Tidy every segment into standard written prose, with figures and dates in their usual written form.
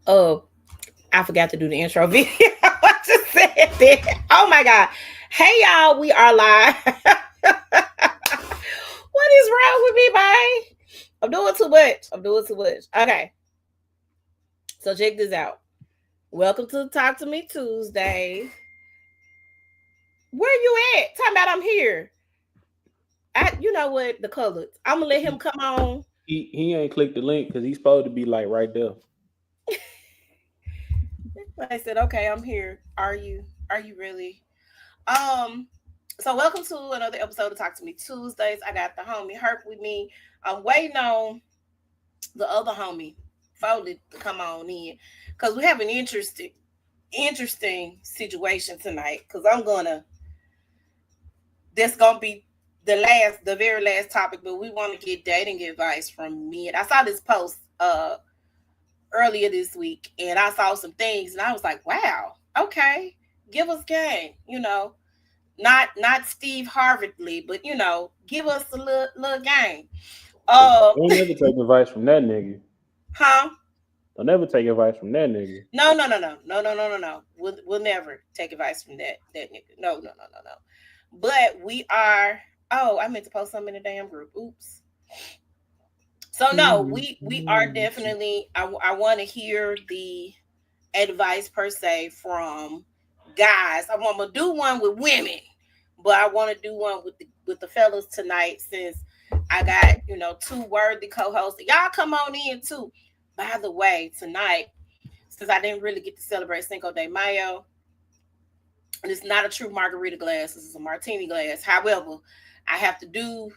Oh, I forgot to do the intro video. I just said that. Oh my god. Hey y'all, we are live. What is wrong with me, bye? I'm doing too much. I'm doing too much. Okay. So check this out. Welcome to Talk to Me Tuesday. Where you at? Talking about I'm here. You know what? The colors. I'm gonna let him come on. He ain't clicked the link because he's supposed to be like right there. I said, okay, I'm here. Are you? Are you really? Um, so welcome to another episode of Talk to Me Tuesdays. I got the homie Herc with me. I'm waiting on the other homie Foley to come on in because we have an interesting situation tonight. Because I'm gonna this gonna be the very last topic, but we want to get dating advice from men. I saw this post earlier this week, and I saw some things, and I was like, wow, okay, give us game, not Steve Harvardly, but give us a little game. Uh, Don't never take advice from that nigga. huh? Don't never take advice from that nigga. No. We'll never take advice from that nigga. No. But we are. Oh, I meant to post something in the damn group. Oops. So no, we are definitely. I want to hear the advice per se from guys. I want to do one with women, but I want to do one with the fellas tonight since I got two worthy co-hosts. Y'all come on in too. By the way, tonight since I didn't really get to celebrate Cinco de Mayo, and it's not a true margarita glass. This is a martini glass. However, I have to do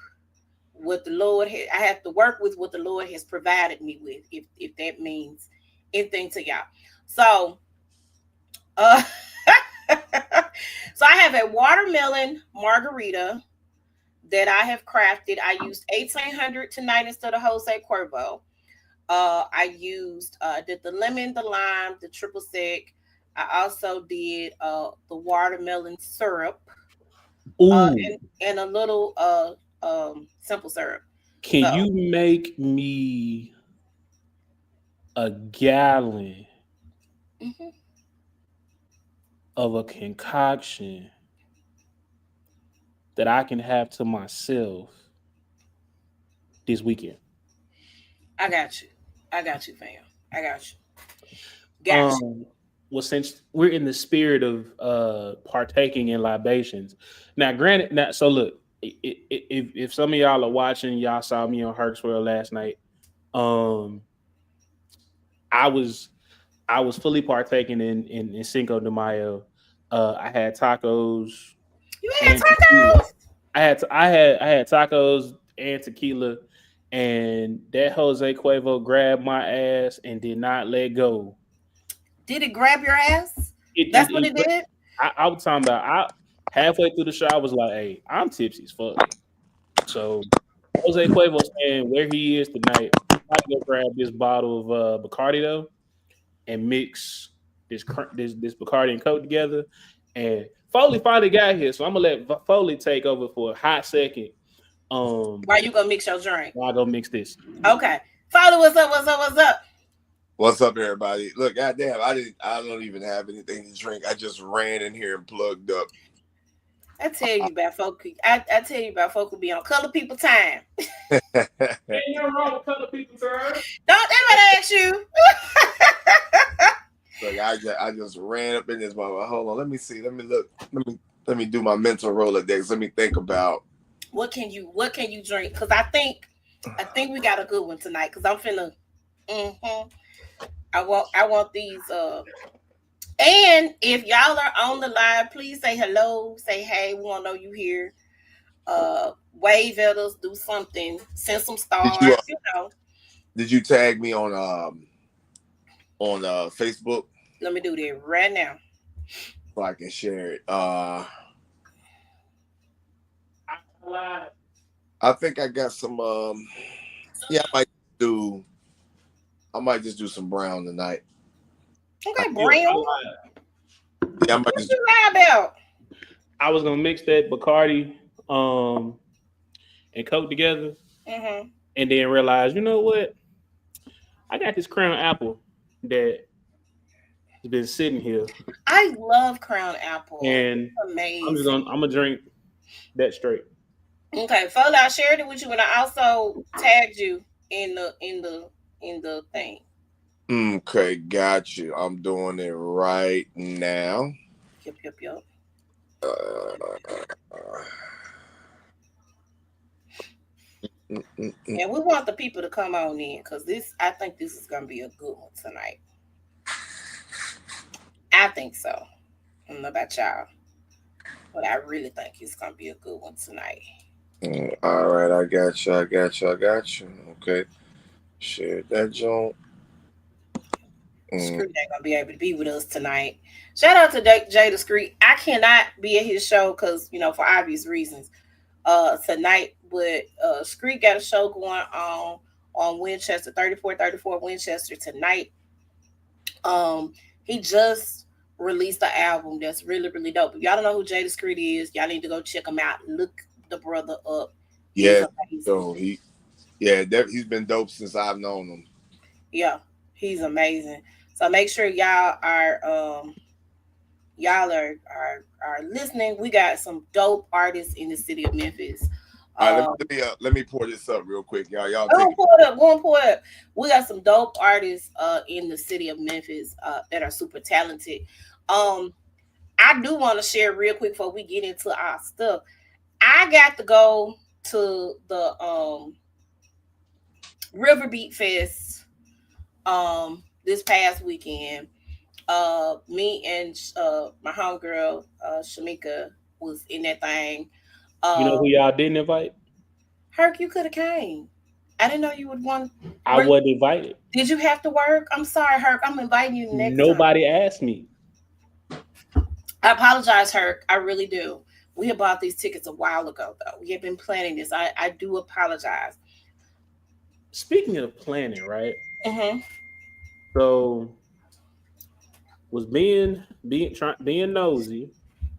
what the Lord. I have to work with what the Lord has provided me with. If that means anything to y'all. So Uh, so I have a watermelon margarita that I have crafted. I used 1800 tonight instead of Jose Cuervo. I used did the lemon, the lime, the triple sec. I also did the watermelon syrup Ooh, and a little simple syrup. can So you make me a gallon mhm. of a concoction that I can have to myself this weekend? I got you, fam. I got you. Got you. Um, well, since we're in the spirit of partaking in libations, now, granted, now, so look, if some of y'all are watching, y'all saw me on Herxwell last night. Um, I was I was fully partaking in Cinco de Mayo. I had tacos You had and tequila. tacos? I had tacos and tequila, and that Jose Cuervo grabbed my ass and did not let go. Did it grab your ass? It That's it, what it it did. I was talking about. I halfway through the show, I was like, "Hey, I'm tipsy as fuck." So Jose Cuervo saying where he is tonight. I'm about to go grab this bottle of Bacardi though, and mix this Bacardi and Coke together. And Foley finally got here, so I'm gonna let Foley take over for a hot second. Why you gonna mix your drink? While I go mix this. Okay. Follow what's up, what's up, what's up? What's up, everybody? Look, goddamn, I don't even have anything to drink. I just ran in here and plugged up. I tell you about folk. I tell you about folk who be on color people time. Ain't nothing wrong with color people, sir. Don't ever ask you. Look, I just ran up in this mother. Hold on, let me see. Let me look. Let me do my mental Rolodex. Let me think about. What can you drink? Because I think we got a good one tonight. Because I'm finna. hmm I want these. And if y'all are on the live, please say hello. Say hey. We want to know you here. Wave at us. Do something. Send some Did you stars. did you tag me on Facebook Let me do that right now. so I can share it? I lied. I think I got some. Yeah, do. I might just do some brown tonight. I, Okay, Yeah, I Brown. lied. yeah, I might What just. you lie about? I was gonna mix that Bacardi and Coke together, Mm-hmm. and then realize, you know what? I got this Crown Apple that It's been sitting here, I love Crown Apple. and It's amazing. I'm gonna drink that straight. Okay, Fola, I shared it with you, and I also tagged you in the thing. Okay, got you. I'm doing it right now. Yup, yup, yup. Uh, And we want the people to come on in because I think this is gonna be a good one tonight. I think so. I don't know about y'all, but I really think it's gonna be a good one tonight. all right, I got you. I got you. I got you. Okay, share that joint. Screw Mm, ain't gonna be able to be with us tonight. Shout out to Jay Discreet. I cannot be at his show because for obvious reasons. Tonight, but Screet got a show going on Winchester 3434 Winchester tonight. He just released an album that's really really dope. If y'all don't know who Jay Discreet is, y'all need to go check him out. Look the brother up. He's yeah. amazing. So he's been dope since I've known him. Yeah, he's amazing. So make sure y'all are listening. We got some dope artists in the city of Memphis. All right, Um, let me pour this up real quick, y'all. Y'all Go take and pull it up. Go and pull it up. We got some dope artists in the city of Memphis that are super talented. Um, I do want to share real quick before we get into our stuff. I got to go to the River Beat Fest this past weekend. Me and my homegirl Shamika was in that thing. You know Uh, who y'all didn't invite? Herc, you could have came. I didn't know you would want. I wasn't invited. Did you have to work? I'm sorry, Herc. I'm inviting you next time. Nobody asked me. I apologize, Herc. I really do. We had bought these tickets a while ago, though. We have been planning this. I do apologize. Speaking of planning, right? Mm-hmm. So was being nosy,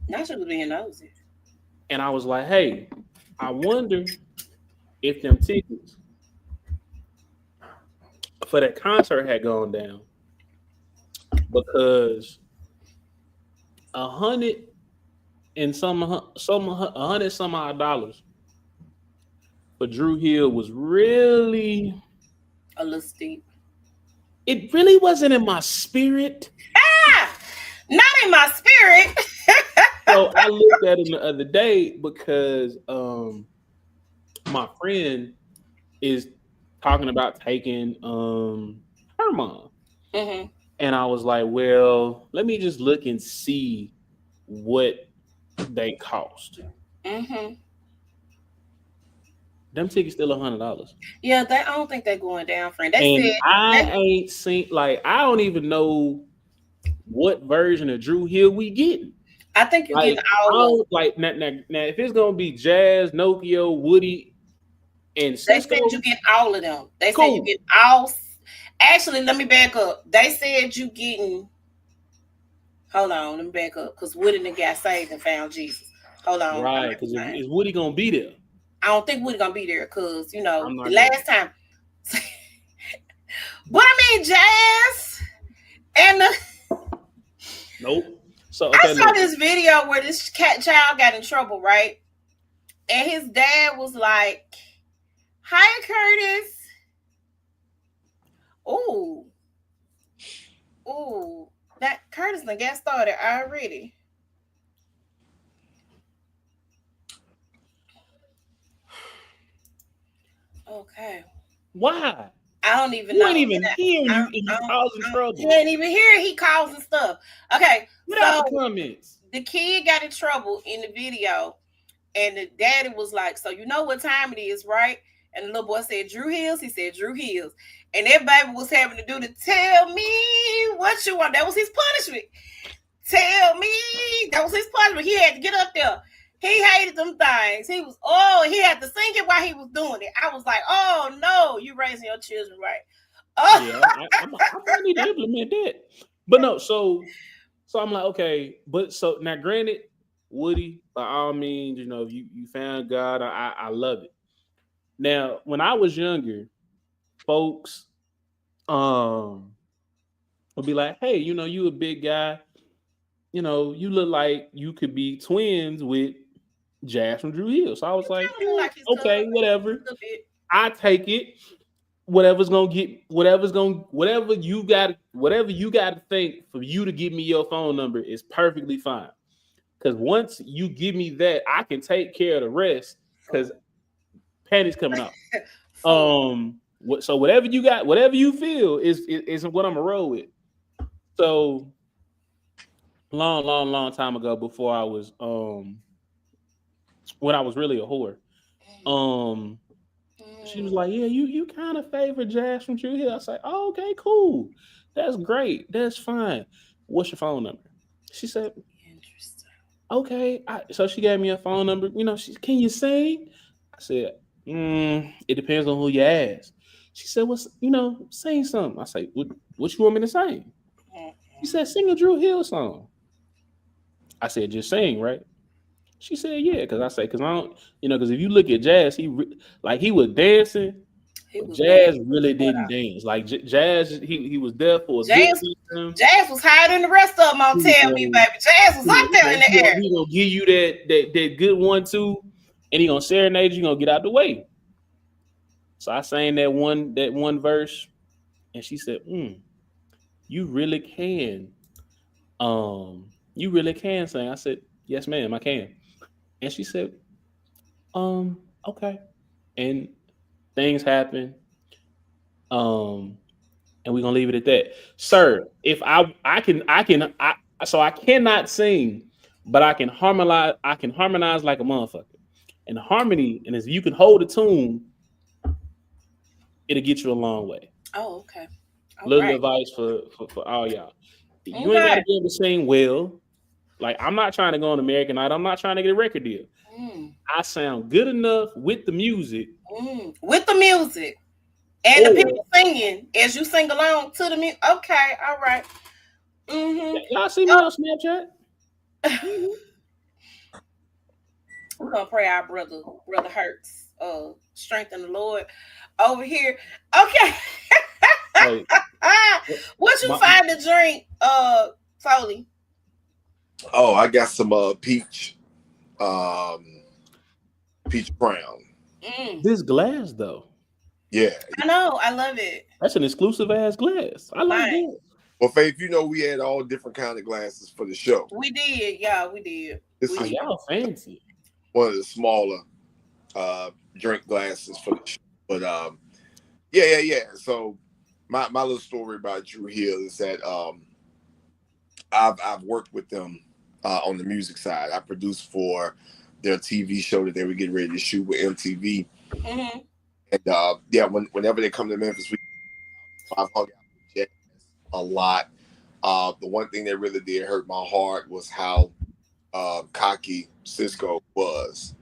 Not you was being nosy. and I was like, hey, I wonder if them tickets for that concert had gone down because 100 some odd dollars for Drew Hill was really, A little steep. it really wasn't in my spirit. Ah! Not in my spirit. So I looked at him the other day because my friend is talking about taking her mom. Mm-hmm. And I was like, well, let me just look and see what they cost. Mm-hmm. Them tickets still $100. Yeah, I don't think they're going down, friend. They And said I they, ain't seen, like, I don't even know what version of Drew Hill we getting. I think you're Like, getting I all of them. don't, like, now if it's gonna be Jazz, Nokia, Woody, and They said Cisco, you get all of them. They said you cool. get all. Actually, let me back up. They said you getting. Hold on, let me back up because Woody and got saved and found Jesus. Hold on, I Right, might be because if lying. is Woody gonna be there? I don't think Woody gonna be there because I'm the not going. last time. But I mean, Jazz and Nope. So I okay, saw look. this video where this cat child got in trouble, right? And his dad was like, "Hi, Curtis. Ooh, ooh, that Curtis done got started already." Okay. Why? I don't even You ain't know. even here and you causing He trouble. ain't even here. He causing stuff. Okay, Get out the so comments. the kid got in trouble in the video, and the daddy was like, "So you know what time it is, right?" And the little boy said, "Drew Hills." He said, "Drew Hills," and that baby was having to do the "Tell me what you want." That was his punishment. Tell me. That was his punishment. He had to get up there. He hated them things. He had to sing it while he was doing it. I was like, "Oh no, you raising your children right." Oh, Yeah, I might need to implement that. But no, so I'm like, okay, but so now granted, Woody, by all means, you found God. I love it. Now, when I was younger, folks, um, would be like, "Hey, you a big guy. You look like you could be twins with Jazz from Drew Hill." So I was You like, kind of look like his cousin okay, whatever. a little bit. I take it. Whatever you got to think for you to give me your phone number is perfectly fine. Because once you give me that, I can take care of the rest. Because Fool. panties coming out. Fool. So whatever you got, whatever you feel is what I'm gonna roll with. So long, long, long time ago, before I was when I was really a whore, um, she was Mm, like, "Yeah, you kind of favor Jazz from True Hill." I was like, "Oh, okay, cool, that's great, that's fine. What's your phone number?" She said, interesting. "Okay." So she gave me a phone number. Can you sing? I said, "It depends on who you ask." She said, "What's sing something?" I say, "What you want me to sing?" She said, "Sing a Drew Hill song." I said, "Just sing, right?" She said, "Yeah," because I say, because I don't, because if you look at Jazz, like he was dancing, He but was dancing Jazz really his butt didn't off. dance. Like Jazz, he was there for a good Jazz, time. Jazz was higher than the rest of them. I'll He was tell me, going, baby. Jazz was up there in the air. he gonna give you that good 1-2, and he gonna serenade you. Gonna get out the way. So I sang that one verse, and she said, "You really can, you really can sing." I said, "Yes, ma'am, I can." And she said, okay." And things happen. Um, and we're gonna leave it at that, sir. If I cannot sing, but I can harmonize. I can harmonize like a motherfucker. And harmony, and if you can hold a tune, it'll get you a long way. Oh, okay. All Little right. advice for all y'all. You ain't got Okay. to be able to sing well. Like, I'm not trying to go on American Idol. I'm not trying to get a record deal. Mm, I sound good enough with the music, With the music and the or people singing as you sing along to the music. Okay. All right. Mm-hmm. y'all see me Oh, on Snapchat. Mhm. we're gonna pray our brother Hurts. Strengthen the Lord over here. Okay. Hey, What you my, find to drink, Foley? Oh, I got some um, peach brown. Mm, this glass though, Yeah. I know. I love it. that's an exclusive ass glass. I like Mine. that. Well, Faith, we had all different kind of glasses for the show. We did. Yeah, we did. This We Oh, is did. y'all fancy. one of the smaller drink glasses for the show. But yeah. So my little story about Drew Hill is that I've worked with them on the music side. I produced for their TV show that they were getting ready to shoot with MTV. Mm-hmm. And yeah, whenever they come to Memphis, I've hung out with Jazz a lot. The one thing that really did hurt my heart was how cocky Cisco was.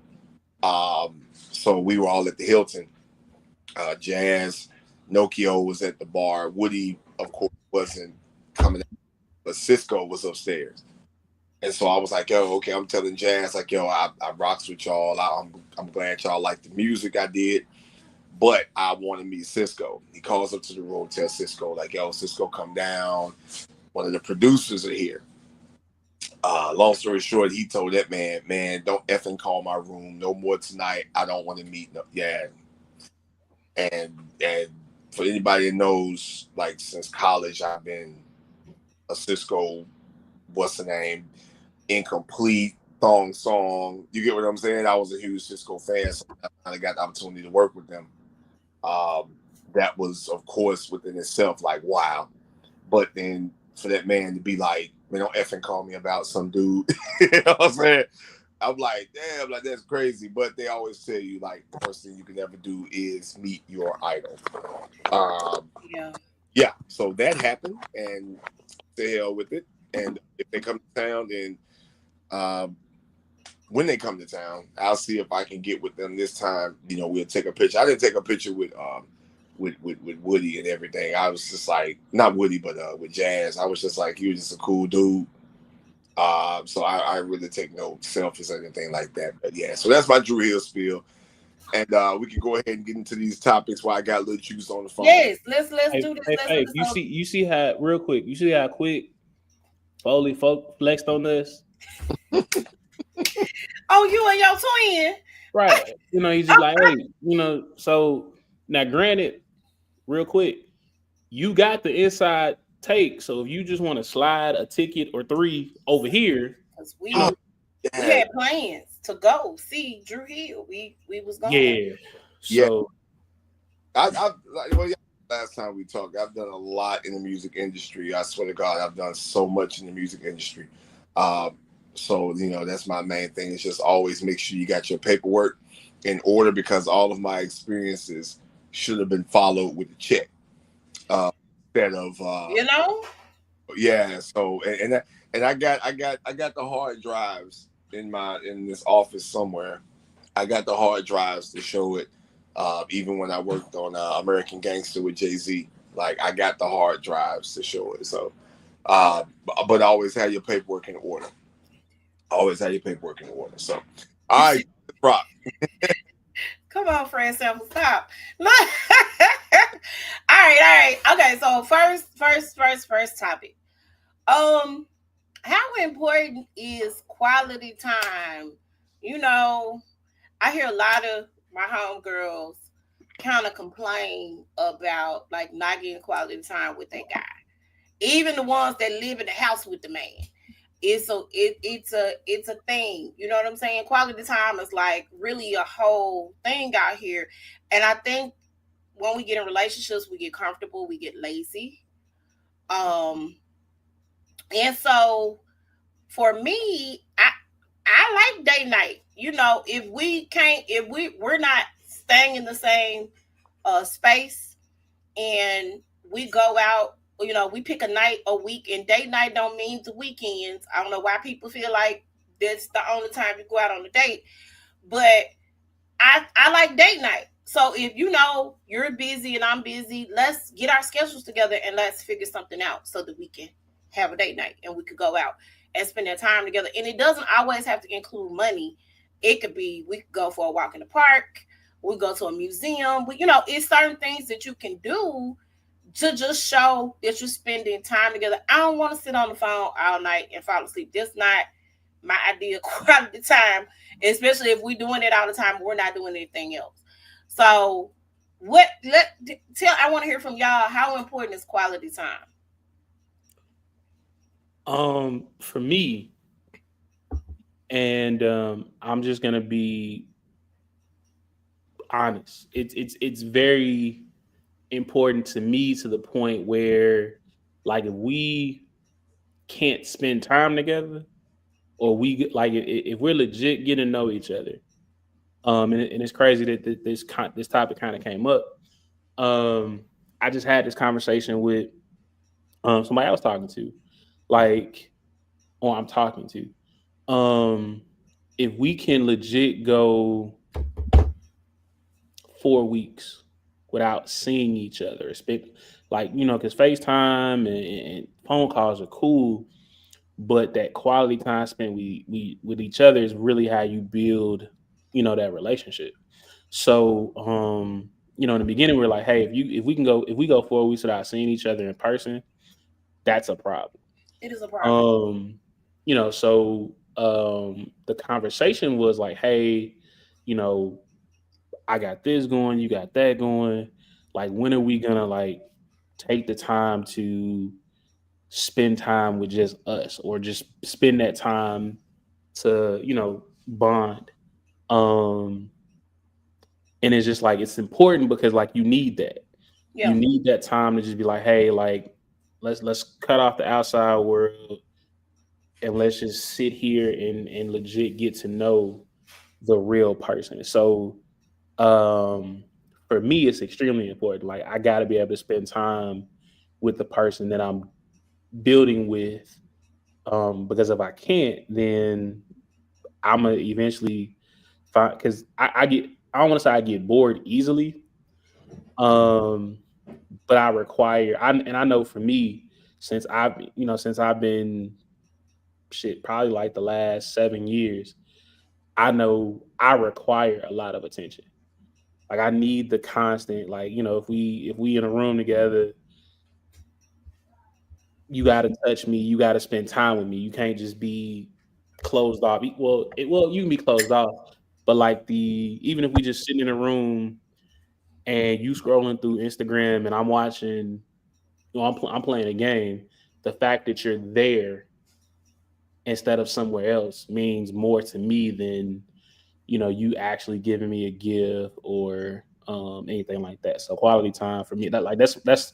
So we were all at the Hilton. Jazz, Nokio was at the bar. Woody, of course, wasn't coming out, but Cisco was upstairs. And so I was like, yo, okay, I'm telling Jazz, like, yo, I rocks with y'all. I'm glad y'all like the music I did, but I want to meet Cisco. He calls up to the room, tells Cisco, like, yo, Cisco, come down. One of the producers are here. Long story short, he told that man, don't effing call my room no more tonight. I don't want to meet no. Yeah, and for anybody that knows, like since college, I've been a Cisco. What's the name? Incomplete thong song. You get what I'm saying? I was a huge Cisco fan, so I kind of got the opportunity to work with them. Um, that was, of course, within itself like wow. But then for that man to be like, man, don't effing call me about some dude. You know what I'm saying? I'm like, damn, like that's crazy. But they always tell you like the worst thing you can ever do is meet your idol. Um, Yeah. yeah, so that happened, and to hell with it. And if they come to town, then um, when they come to town, I'll see if I can get with them this time. We'll take a picture. I didn't take a picture with Woody and everything. I was just like, not Woody, but with Jazz. I was just like, he was just a cool dude. So I really take no selfies or anything like that. But yeah, so that's my Drew Hill spiel. and we can go ahead and get into these topics while I got little juice on the phone. Yes, let's Hey, do this. hey, Let's do hey, this. you see how real quick, you see how quick Foley folk flexed on us? Oh, you and your twin. Right. He's just like, hey, so now granted, real quick, you got the inside take. So if you just want to slide a ticket or three over here, Because you know, we Yeah, had plans to go see Drew Hill. We was going. yeah. yeah. So Well, yeah, last time we talked, I've done a lot in the music industry. I swear to God, I've done so much in the music industry. Um, so that's my main thing. Is just always make sure you got your paperwork in order because all of my experiences should have been followed with a check uh, instead of You know? yeah. So and I got the hard drives in this office somewhere. I got the hard drives to show it. Even when I worked on American Gangster with Jay-Z, like I got the hard drives to show it. So, but always have your paperwork in order. Always have your paperwork in order. So, all right, rock. Come on, friend sample, stop. Look. All right. Okay, so first topic. Um, how important is quality time? You know, I hear a lot of my homegirls kind of complain about like not getting quality time with their guy. Even the ones that live in the house with the man. It's a thing. You know what I'm saying? Quality time is like really a whole thing out here. And I think when we get in relationships, we get comfortable, we get lazy. Um and so for me, I like date night. If we can't if we're not staying in the same space and we go out, we pick a night a week, and date night don't mean the weekends. I don't know why people feel like that's the only time you go out on a date, but I like date night. So if you're busy and I'm busy, let's get our schedules together and let's figure something out so that we can have a date night and we could go out and spend that time together. And it doesn't always have to include money. It could be we could go for a walk in the park, we go to a museum. But it's certain things that you can do to just show that you're spending time together. I don't want to sit on the phone all night and fall asleep. That's not my idea of quality time, especially if we're doing it all the time. We're not doing anything else. So, what? I want to hear from y'all. How important is quality time? for me, and I'm just gonna be honest. It's very important to me to the point where, like, if we can't spend time together, or if we're legit getting to know each other, and it's crazy that this topic kind of came up. Um, I just had this conversation with somebody I was talking to, like, or I'm talking to. If we can legit go 4 weeks without seeing each other, like, because FaceTime and phone calls are cool, but that quality time spent with each other is really how you build, that relationship. So, in the beginning, we're like, hey, if we go 4 weeks without seeing each other in person, that's a problem. It is a problem. Um, so the conversation was like, hey, you know, I got this going, you got that going. Like, when are we gonna like take the time to spend time with just us, or just spend that time to, bond? Um, and it's just like it's important because, like, you need that. You Yeah. need that time to just be like, hey, like, let's cut off the outside world and let's just sit here and legit get to know the real person. So, um for me, it's extremely important. Like, I got to be able to spend time with the person that I'm building with, because if I can't, then I'm gonna eventually find, because I don't want to say I get bored easily, um but I know for me, since I've been, shit, probably like the last 7 years, I know I require a lot of attention. Like I need the constant, like, if we in a room together, you got to touch me, you got to spend time with me. You can't just be closed off. Well, you can be closed off, but like even if we just sitting in a room and you scrolling through Instagram and I'm watching, I'm playing a game. The fact that you're there instead of somewhere else means more to me than you actually giving me a gift or anything like that. So quality time for me, that's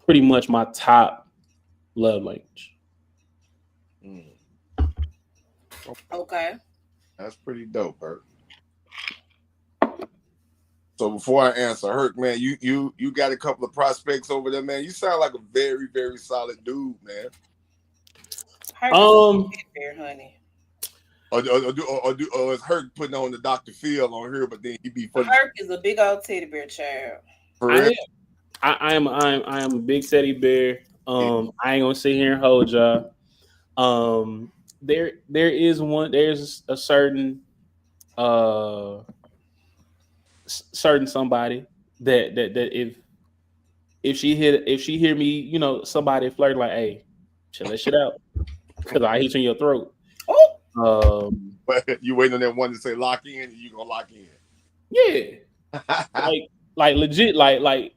pretty much my top love language. Mm. Okay. That's pretty dope, Herc. So before I answer, Herc, man, you got a couple of prospects over there, man. You sound like a very, very solid dude, man. Herc is a Um, teddy bear, honey. Or is Herc putting on the Dr. Phil on here, but then he be funny Herc is a big old teddy bear child. for I real? am I am a big teddy bear. Yeah. I ain't gonna sit here and hold y'all. There's a uh certain somebody that if she hear me, somebody flirt like, hey, chill that shit out, because I hit you in your throat. Oh, Um, But you waiting on that one to say lock in, and you gonna lock in. yeah, like legit, like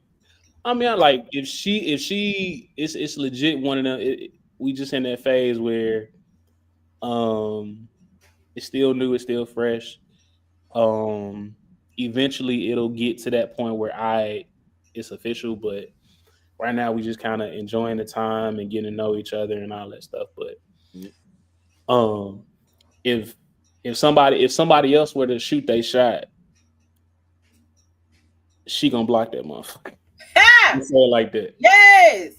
I mean, if she it's legit one of them. We just in that phase where um it's still new, it's still fresh. Um, Eventually it'll get to that point where it's official, but right now we just kind of enjoying the time and getting to know each other and all that stuff. But um, if if somebody else were to shoot they shot, she gonna block that motherfucker. ha! Say it like that. Yes,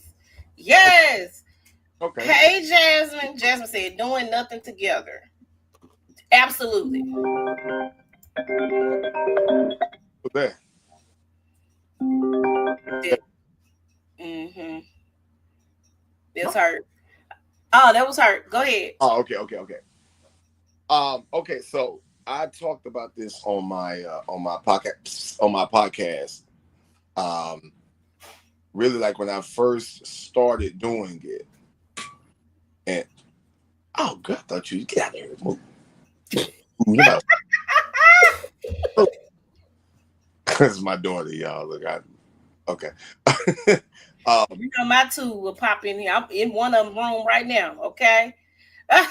yes. Okay. Hey, Jasmine. Jasmine said, "Doing nothing together." Absolutely. What's that? Mm-hmm. It's hurt. Oh, that was hurt. Go ahead. Oh, okay. Okay. So I talked about this on my podcast. Um, really, like when I first started doing it, and oh, God, I thought you get out of here. Move about. That's my daughter, y'all. Look, okay. um, You know, my two will pop in here. I'm in one of them room right now. Okay. I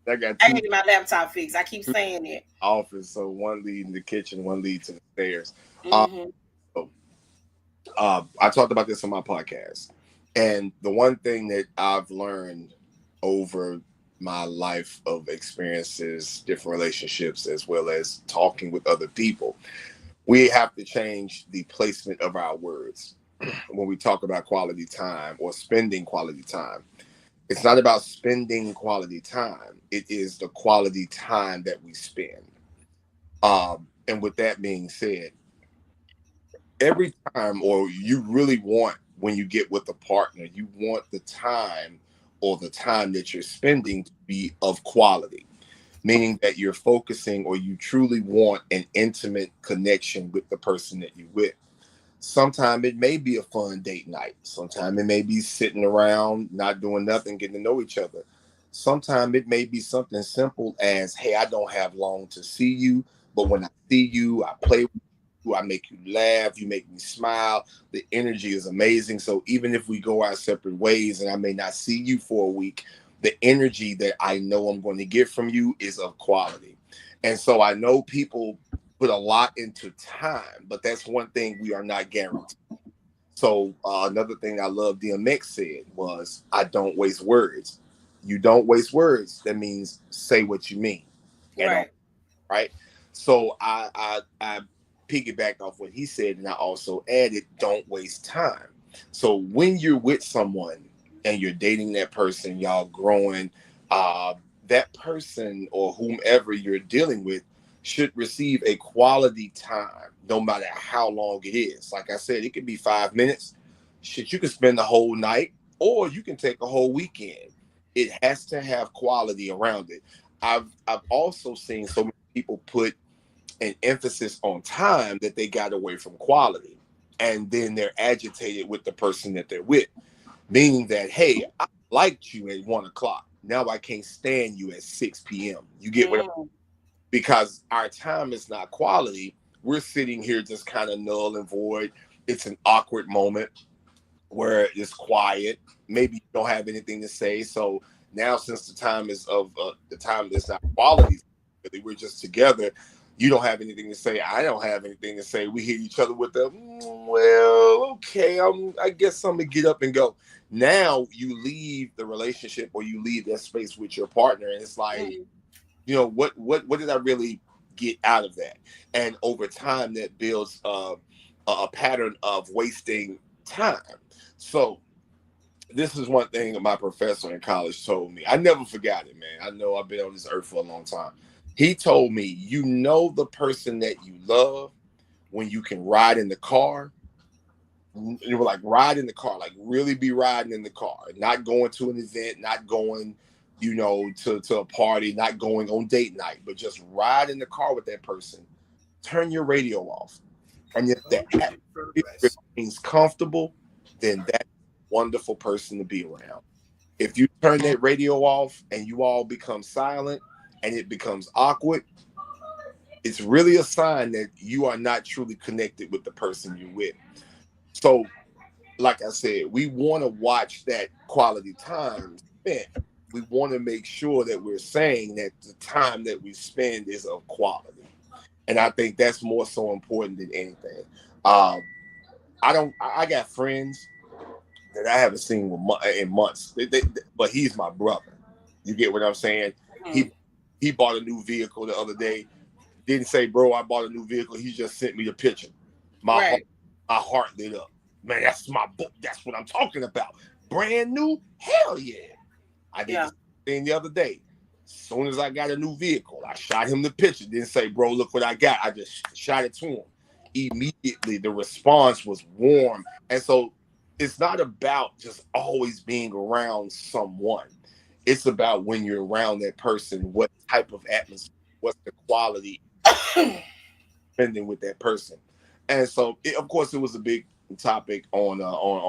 I got gotta two, get my laptop fixed. I keep two saying it. office, so one leading the kitchen, one lead to the stairs. Um, Mm-hmm. so, I talked about this on my podcast, and the one thing that I've learned over my life of experiences, different relationships, as well as talking with other people, we have to change the placement of our words when we talk about quality time or spending quality time. It's not about spending quality time. It is the quality time that we spend. And with that being said, every time, or you really want, when you get with a partner, you want the time or the time that you're spending to be of quality, meaning that you're focusing or you truly want an intimate connection with the person that you're with. Sometimes it may be a fun date night. Sometimes it may be sitting around, not doing nothing, getting to know each other. Sometimes it may be something simple as, hey, I don't have long to see you, but when I see you, I play with you, I make you laugh, you make me smile. The energy is amazing. So even if we go our separate ways and I may not see you for a week, the energy that I know I'm going to get from you is of quality. And so I know people put a lot into time, but that's one thing we are not guaranteed. So another thing I love DMX said was, I don't waste words. You don't waste words. That means say what you mean. And all Right. right. So I piggybacked off what he said, and I also added, don't waste time. So when you're with someone and you're dating that person, y'all growing, uh, that person or whomever you're dealing with should receive a quality time, no matter how long it is. Like I said, it could be 5 minutes. Shit, you can spend the whole night, or you can take a whole weekend. It has to have quality around it. I've also seen so many people put an emphasis on time that they got away from quality. And then they're agitated with the person that they're with, meaning that, hey, I liked you at 1 o'clock. Now I can't stand you at 6 p.m. You get what? Mm, Because our time is not quality. We're sitting here just kind of null and void. It's an awkward moment where it's quiet. Maybe you don't have anything to say. So now, since the time is of the time that's not quality, really, we're just together. You don't have anything to say. I don't have anything to say. We hit each other with the well, okay. I guess I'm gonna get up and go. Now you leave the relationship or you leave that space with your partner, and it's like, mm, what did I really get out of that? And over time, that builds a pattern of wasting time. So this is one thing that my professor in college told me. I never forgot it, man. I know I've been on this earth for a long time. He told me, you know the person that you love when you can ride in the car. You were like ride in the car, like really be riding in the car, not going to an event, not going, to a party, not going on date night, but just ride in the car with that person. Turn your radio off. And if the okay, atmosphere progress. remains comfortable, then that's a wonderful person to be around. If you turn that radio off and you all become silent and it becomes awkward, it's really a sign that you are not truly connected with the person you're with. So, like I said, we want to watch that quality time spent. We want to make sure that we're saying that the time that we spend is of quality. And I think that's more so important than anything. Um, I got friends that I haven't seen in months. But he's my brother. You get what I'm saying? Mm, He he bought a new vehicle the other day. Didn't say, bro, I bought a new vehicle. He just sent me the picture. My heart, right. my heart lit up. Man, that's my book. That's what I'm talking about. Brand new? Hell yeah. I did Yeah. the same thing the other day. As soon as I got a new vehicle, I shot him the picture. Didn't say, bro, look what I got. I just shot it to him. Immediately, the response was warm. And so it's not about just always being around someone. It's about when you're around that person, what type of atmosphere, what's the quality spending with that person. And so, of course, it was a big topic on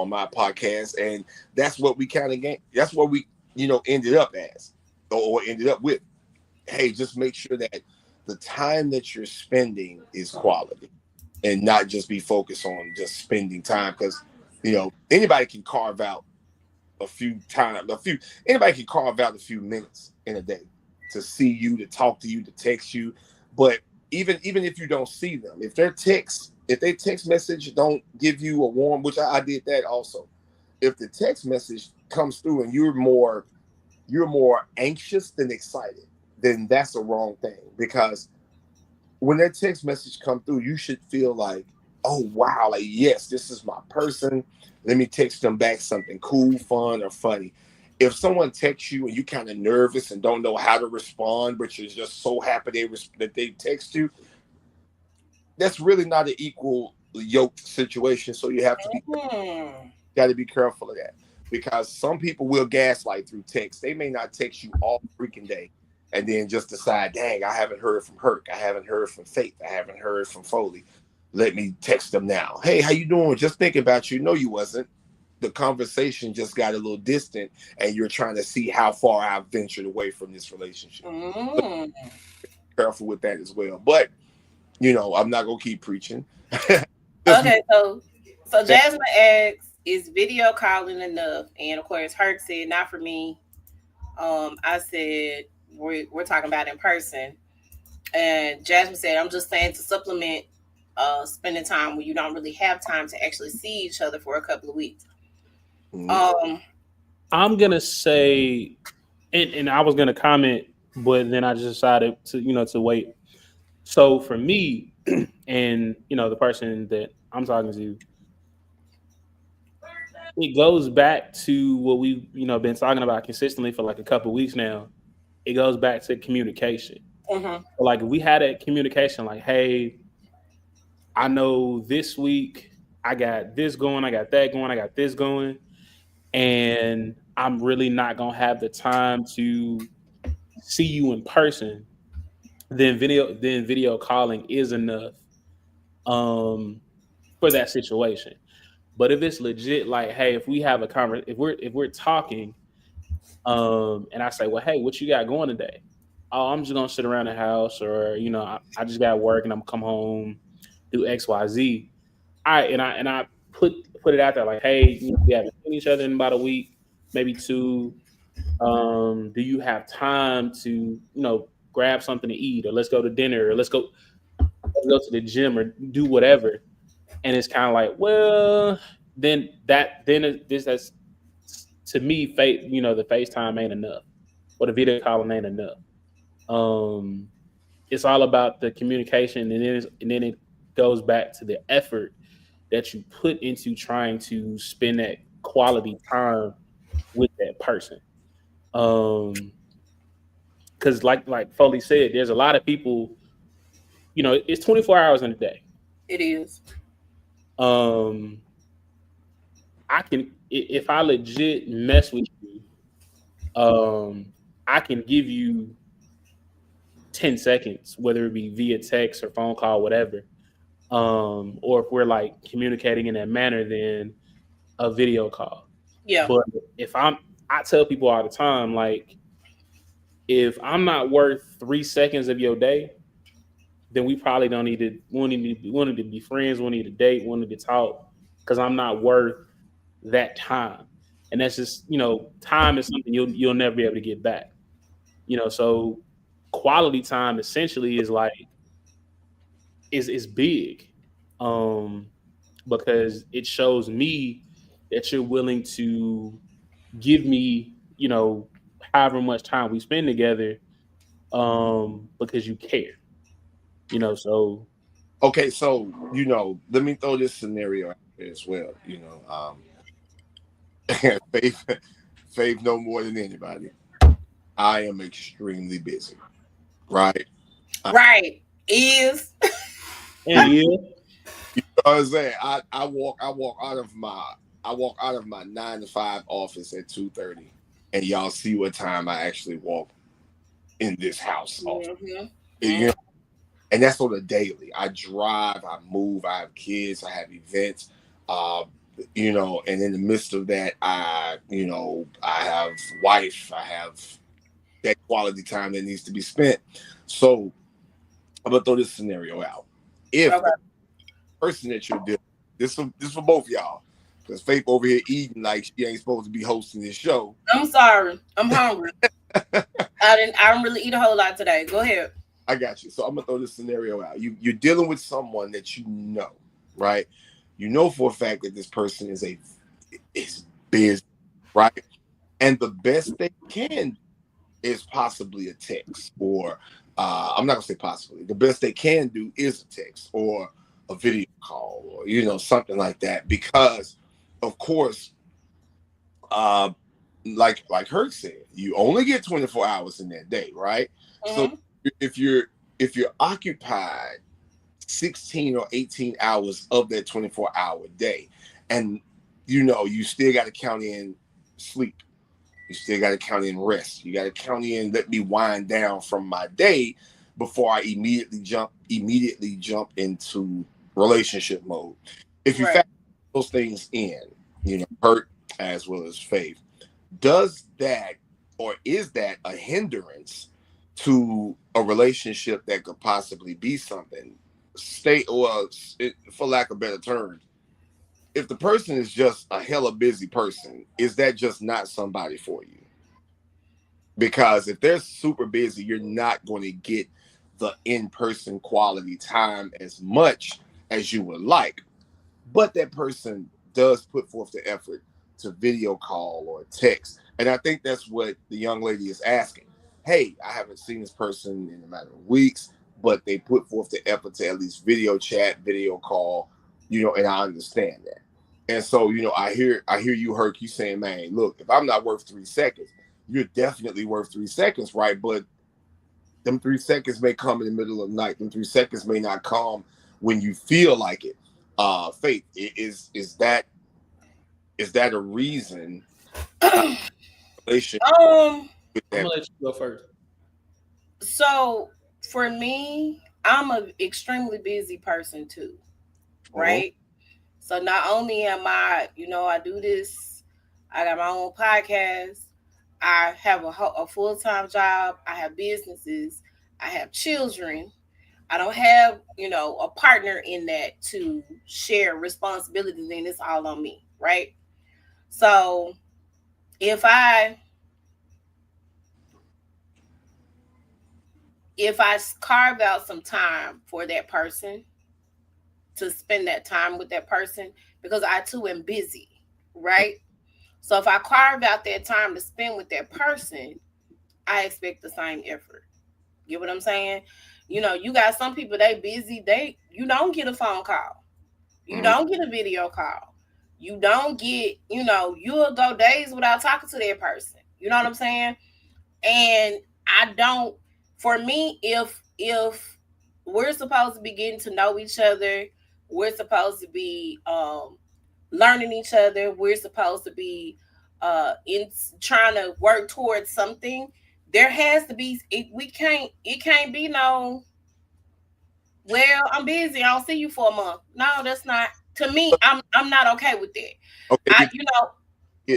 my podcast, and that's what we kind of that's what we ended up as, or ended up with. Hey, just make sure that the time that you're spending is quality, and not just be focused on just spending time, because anybody can carve out a few anybody can carve out a few minutes in a day to see you, to talk to you, to text you. But even if you don't see them, if their text message don't give you a warm, which I did that also. If the text message comes through and you're more anxious than excited, then that's a wrong thing. Because when that text message come through, you should feel like, oh wow, like yes, this is my person. Let me text them back something cool, fun, or funny. If someone texts you and you kind of nervous and don't know how to respond, but you're just so happy that they text you, that's really not an equal yoked situation. So you have to be Mm, got to be careful of that, because some people will gaslight through text. They may not text you all freaking day and then just decide, dang, I haven't heard from Herc. I haven't heard from Faith. I haven't heard from Foley. Let me text them now. Hey, how you doing? Just thinking about you. No, you wasn't. The conversation just got a little distant, and you're trying to see how far I've ventured away from this relationship. So mm. careful with that as well. But I'm not gonna keep preaching. Just know Okay, so that. Jasmine asks, is video calling enough? And of course, Herc said, not for me. I said, we're talking about in person. And Jasmine said, I'm just saying to supplement spending time when you don't really have time to actually see each other for a couple of weeks. Mhm. Um, I'm gonna say, and I was gonna comment, but then I just decided to wait. So for me, and the person that I'm talking to, it goes back to what we've been talking about consistently for like a couple weeks now. It goes back to communication. mhm. Like if we had a communication, like, hey, I know this week I got this going, I got that going, I got this going, and I'm really not gonna have the time to see you in person. then video calling is enough um for that situation. But if it's legit, like, hey, if we have a if we're talking, and I say, well, hey, what you got going today? Oh, I'm just gonna sit around the house, or I just got work and I'm come home, do XYZ. I put it out there like, hey, we haven't seen each other in about a week, maybe two. Do you have time to grab something to eat, or let's go to dinner, or let's go to the gym, or do whatever? And it's kind of like, well, this that's to me, the FaceTime ain't enough, or the video calling ain't enough. Um, it's all about the communication, and then it goes back to the effort that you put into trying to spend that quality time with that person. Um, because like Foley said, there's a lot of people. It's 24 hours in a day. It is. Um, if I legit mess with you, I can give you 10 seconds, whether it be via text or phone call, whatever. Or if we're like communicating in that manner, then a video call. Yeah. But I tell people all the time, like, if I'm not worth 3 seconds of your day, then we probably don't need to we need to be friends, we need to date, we need to talk, because I'm not worth that time. And that's just, time is something you'll never be able to get back. So quality time essentially is like is big. Um because it shows me that you're willing to give me, however much time we spend together, because you care. So Okay, so let me throw this scenario out there as well. Faith, Faith, no more than anybody. I am extremely busy, right? Right. Is. and yeah, You know what I'm saying? I walk out of my 9 to 5 office at 2:30, and y'all see what time I actually walk in this house office. Mm-hmm. You know, and that's on a daily. I drive, I move, I have kids, I have events, uh, and in the midst of that, I have wife, I have that quality time that needs to be spent. So I'm gonna throw this scenario out. If Okay. the person that you're dealing this for both y'all, because Faith over here eating like she ain't supposed to be hosting this show. I'm sorry. I'm hungry. I didn't really eat a whole lot today. Go ahead. I got you. So I'm gonna throw this scenario out. You're dealing with someone that you know, right? You know for a fact that this person is busy, right? And the best they can is possibly a text, or I'm not gonna say possibly. The best they can do is a text or a video call, or something like that, because of course, uh, like Herc said, you only get 24 hours in that day, right? So Mm-hmm. if you're occupied 16 or 18 hours of that 24-hour day, and you still got to count in sleep, you still got to count in rest, you got to count in let me wind down from my day before I immediately jump into relationship mode. If you Right. factor those things in, Hurt as well as Faith, does that, or is that a hindrance to a relationship that could possibly be something? For lack of better terms, if the person is just a hella busy person, is that just not somebody for you? Because if they're super busy, you're not going to get the in-person quality time as much as you would like. But that person does put forth the effort to video call or text. And I think that's what the young lady is asking. Hey, I haven't seen this person in a matter of weeks, but they put forth the effort to at least video chat, video call, and I understand that. And so, I hear you, Herc, you saying, man, look, if I'm not worth 3 seconds, you're definitely worth 3 seconds, right? But them 3 seconds may come in the middle of the night. Them 3 seconds may not come when you feel like it. Faith, is that a reason relation um. with I'm that? gonna let you go first. So For me, I'm an extremely busy person too, Mhm. right? So not only am I, I do this, I got my own podcast, I have a full time job, I have businesses, I have children. I don't have, a partner in that to share responsibilities, and it's all on me, right? So if I carve out some time for that person, to spend that time with that person, because I too am busy, right? So if I carve out that time to spend with that person, I expect the same effort. Get what I'm saying? You got some people, they busy, you don't get a phone call. You Mhm. don't get a video call. You don't get, you'll go days without talking to that person. You know what I'm saying? And I don't, for me, if we're supposed to be getting to know each other, we're supposed to be learning each other, we're supposed to be in trying to work towards something, there has to be it can't be no, well, I'm busy, I'll see you for a month. No, that's not, to me, I'm not okay with that. Okay, I you know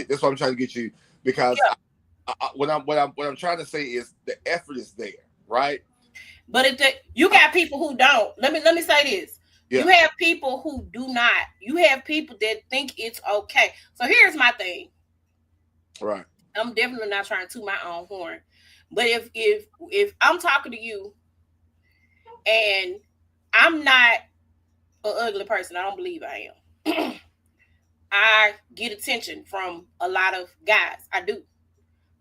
that's what I'm trying to get you because Yeah, what I'm trying to say is the effort is there, right? but you I, got people who don't. Let me say this. yeah, You have people who do not. You have people that think it's okay. So here's my thing. right. I'm definitely not trying to toot my own horn, but if I'm talking to you and I'm not an ugly person, I don't believe I am. I get attention from a lot of guys. I do.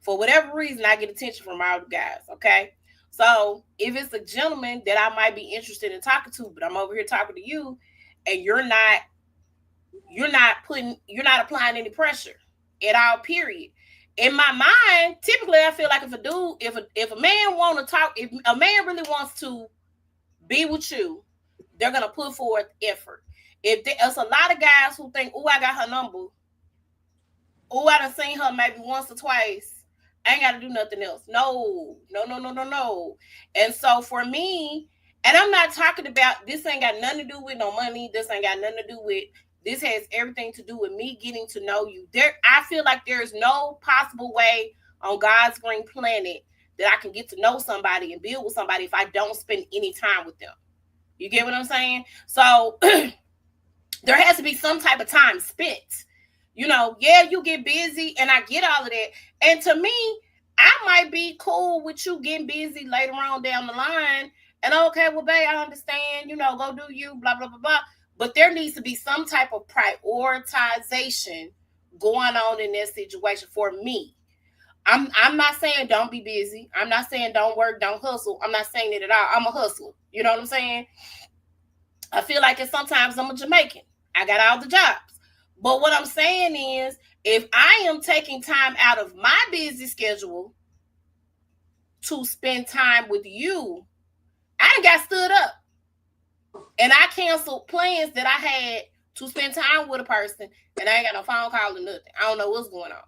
For whatever reason, I get attention from all the guys. Okay. So if it's a gentleman that I might be interested in talking to, but I'm over here talking to you, and you're not applying any pressure at all. Period. In my mind, typically, I feel like if a man want to talk, if a man really wants to be with you, they're gonna put forth effort. If there's a lot of guys who think, "Oh, I got her number. Oh, I done seen her maybe once or twice. I ain't got to do nothing else." No, no, no, no, no, no. And so for me, and I'm not talking about, this ain't got nothing to do with no money. This ain't got nothing to do with, this has everything to do with me getting to know you. I feel like there is no possible way on God's green planet that I can get to know somebody and build with somebody if I don't spend any time with them. You get what I'm saying? So there has to be some type of time spent. Yeah, you get busy, and I get all of that. And to me, I might be cool with you getting busy later on down the line. And okay, well, babe, I understand, go do you, blah, blah, blah, blah. But there needs to be some type of prioritization going on in this situation for me. I'm not saying don't be busy. I'm not saying don't work, don't hustle. I'm not saying it at all. I'm a hustler. You know what I'm saying? I feel like it sometimes I'm a Jamaican. I got all the jobs. But what I'm saying is, if I am taking time out of my busy schedule to spend time with you, I ain't got stood up. And I canceled plans that I had to spend time with a person, and I ain't got no phone call or nothing. I don't know what's going on.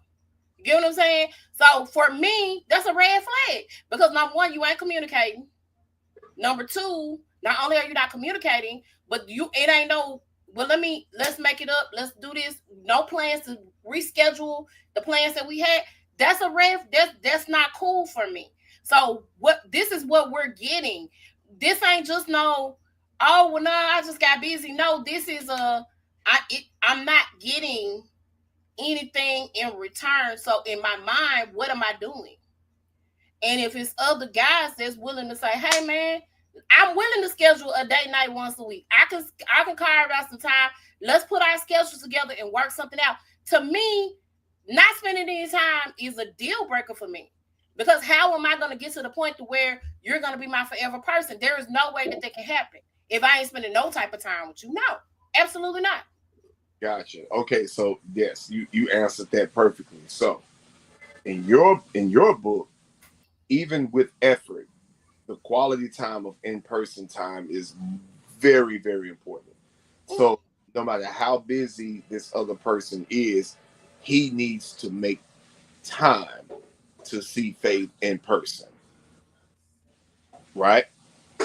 You get what I'm saying? So for me, that's a red flag. Because number one, you ain't communicating. Number two, not only are you not communicating, but it ain't no, well, let's make it up. Let's do this. No plans to reschedule the plans that we had. That's a that's not cool for me. So this is what we're getting. This ain't just no, oh well, no, I just got busy. No, this is I'm not getting anything in return. So in my mind, what am I doing? And if it's other guys that's willing to say, "Hey, man, I'm willing to schedule a date night once a week. I can carve out some time. Let's put our schedules together and work something out." To me, not spending any time is a deal breaker for me. Because how am I going to get to the point to where you're going to be my forever person? There is no way that can happen if I ain't spending no type of time with you. No, absolutely not. Gotcha. Okay, so yes, you answered that perfectly. So in your book, even with effort, the quality time of in-person time is very, very important. So no matter how busy this other person is, he needs to make time to see Faith in person, right?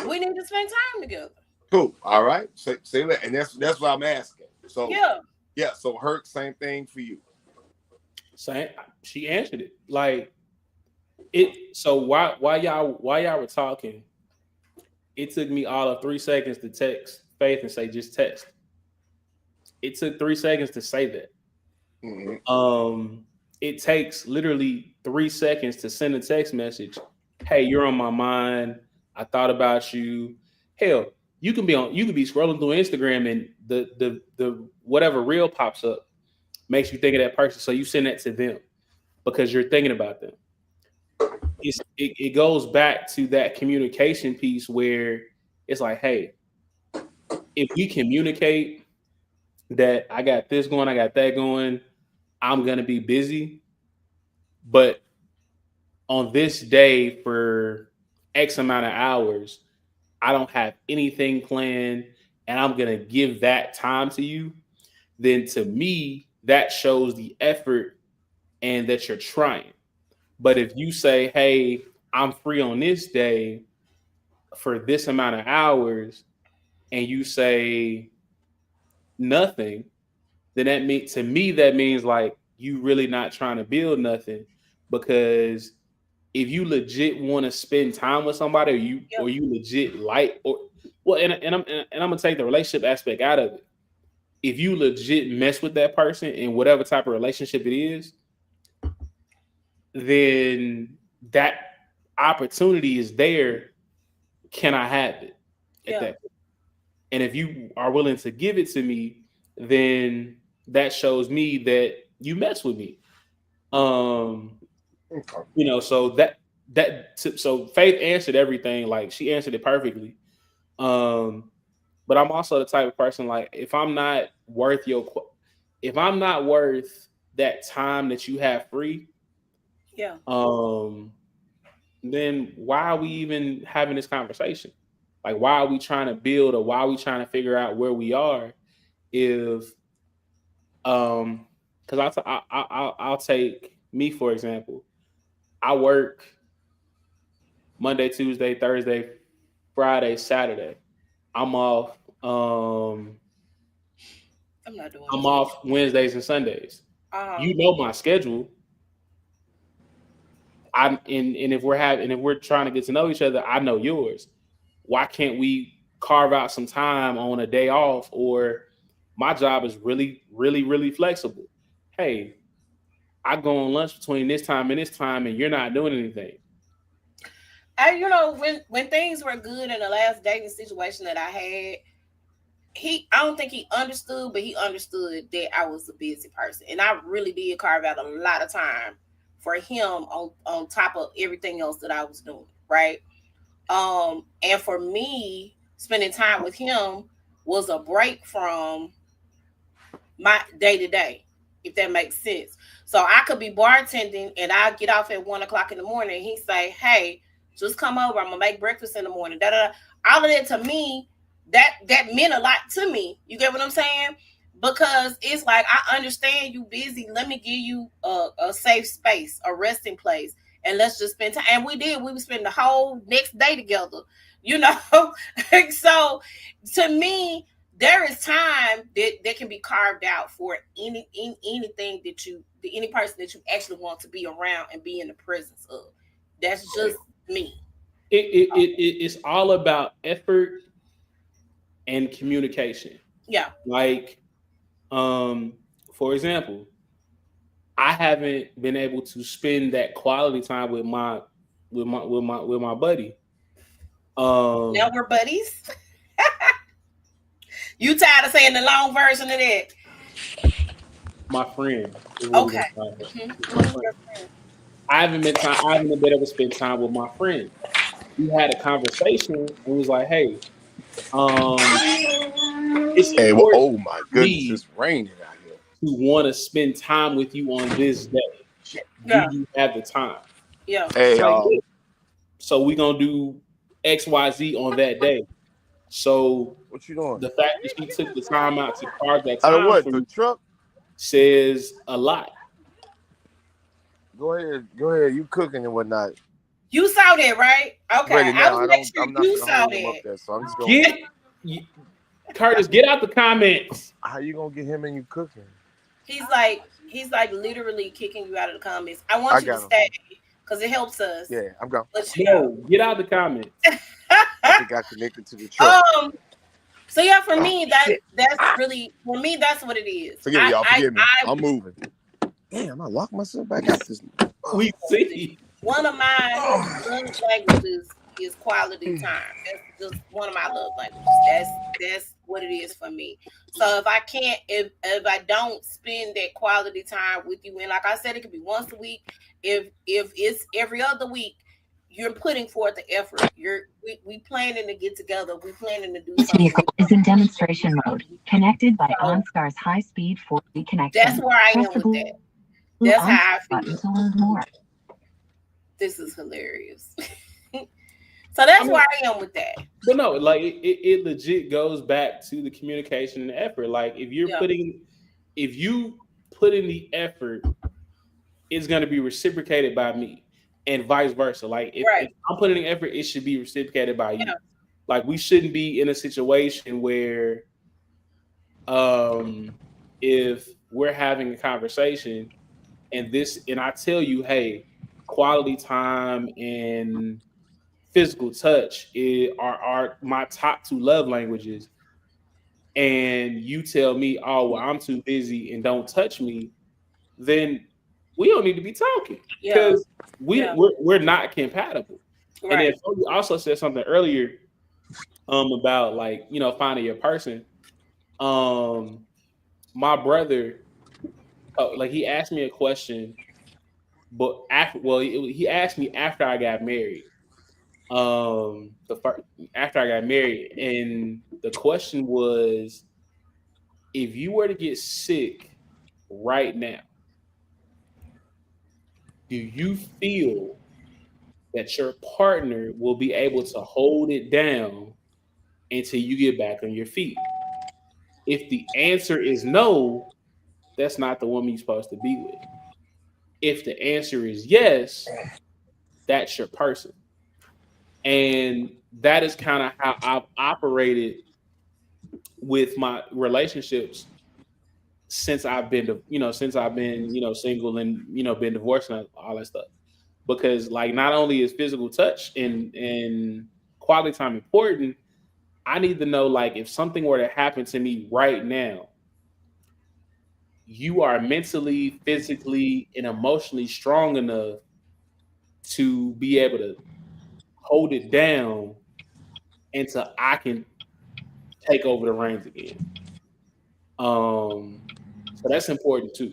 We need to spend time together. Cool. All right. Say that, and that's what I'm asking. So Yeah. yeah. So Herc, same thing for you. Saying she answered it like it. So why y'all were talking? It took me all of 3 seconds to text Faith and say just text. It took 3 seconds to say that. Mm-hmm. It takes literally 3 seconds to send a text message. Hey, you're on my mind. I thought about you. Hell, you can be scrolling through Instagram and the whatever reel pops up makes you think of that person. So you send that to them because you're thinking about them. It goes back to that communication piece where it's like, hey, if we communicate that I got this going, I got that going, I'm gonna be busy, but on this day for X amount of hours, I don't have anything planned and I'm going to give that time to you, then to me, that shows the effort and that you're trying. But if you say, hey, I'm free on this day for this amount of hours, and you say nothing, then that means to me that means like you really not trying to build nothing because if you legit want to spend time with somebody Yeah. or you legit like or well and I'm gonna take the relationship aspect out of it. If you legit mess with that person in whatever type of relationship it is, then that opportunity is there. Can I have it at Yeah. that? And if you are willing to give it to me, then that shows me that you mess with me. Um, Okay. so so Faith answered everything, like she answered it perfectly. Um, but I'm also the type of person like if I'm not worth that time that you have free, Yeah. um, then why are we even having this conversation? Like, why are we trying to build or why are we trying to figure out where we are if because I'll take me for example. I work Monday, Tuesday, Thursday, Friday, Saturday. I'm off. I'm not doing I'm this. off Wednesdays and Sundays. Um. You know my schedule. And if we're trying to get to know each other, I know yours. Why can't we carve out some time on a day off? Or my job is really, really, really flexible. Hey, I go on lunch between this time, and you're not doing anything. When things were good in the last dating situation that I had, I don't think he understood, but he understood that I was a busy person, and I really did carve out a lot of time for him on top of everything else that I was doing, right? And for me, spending time with him was a break from my day to day, if that makes sense. So I could be bartending and I get off at 1 o'clock in the morning. And he say, "Hey, just come over. I'm gonna make breakfast in the morning." Da da. Da. All of that to me, that meant a lot to me. You get what I'm saying? Because it's like I understand you busy. Let me give you a safe space, a resting place, and let's just spend time. And we did. We would spend the whole next day together. You know. So to me, there is time that can be carved out for anything that any person that you actually want to be around and be in the presence of. That's just me. It's all about effort and communication. Yeah. Like, for example, I haven't been able to spend that quality time with my buddy. Now Um, we're buddies. You tired of saying the long version of that? my friend is what we're Okay. gonna call her. She's my Mhm. friend. I haven't been able to spend time with my friend. We had a conversation and was like, hey, um, it's Hey, well, important oh my for goodness, me it's raining out here. to want to spend time with you on this day. Do Yeah. you have the time? Yeah. Hey, It's like, yeah. So we gonna do XYZ on that day. So what you doing? the fact that she took the time out to carve that Out of time what? for The me truck? says a lot. Go ahead, go ahead. You cooking and whatnot. You saw that, right? I'm ready Okay, I now. was I make don't. sure I'm not you gonna saw hold him up that. there, so I'm just gonna. Get you, Curtis, get out the comments. How you gonna get him and you cooking? He's like literally kicking you out of the comments. I I want you to got him. stay because it helps us. Yeah, I'm gone. But No, get out the comments. I think I connected to the truck. um. So yeah, for Oh me shit! that's really for me that's what it is. Forgive me, y'all. Forgive me. I'm moving. Damn, I locked myself back out this. Oh. We see. One of my Oh. love languages is quality time. That's just one of my love languages. That's what it is for me. So if I can't, if I don't spend that quality time with you, and like I said, it could be once a week. If it's every other week, you're putting forth the effort. We planning to get together. We planning to do This something. vehicle is in demonstration mode, connected by So OnStar's high-speed 4G that's connection. where I Press am the with blue that. That's OnStar how I button feel. to learn more. This is hilarious. So I that's mean, where I am with that. but no, like it legit goes back to the communication and the effort. Like Yeah. if you put in the effort, it's going to be reciprocated by me, and vice versa. Like if Right. I'm putting in effort, it should be reciprocated by you. Yeah. Like we shouldn't be in a situation where, um, if we're having a conversation and I tell you, hey, quality time and physical touch are my top two love languages, and you tell me, oh well, I'm too busy and don't touch me, then we don't need to be talking Yeah. because Yeah. we're not compatible. And then Right. you also said something earlier about like finding your person. Um, my brother, like he asked me a question, but he asked me after I got married. The first after I got married, and the question was, if you were to get sick right now, do you feel that your partner will be able to hold it down until you get back on your feet? If the answer is no, that's not the woman you're supposed to be with. If the answer is yes, that's your person. And that is kind of how I've operated with my relationships since I've been, single and been divorced and all that stuff. Because like not only is physical touch and quality time important, I need to know like if something were to happen to me right now, you are mentally, physically, and emotionally strong enough to be able to hold it down until I can take over the reins again. So that's important too.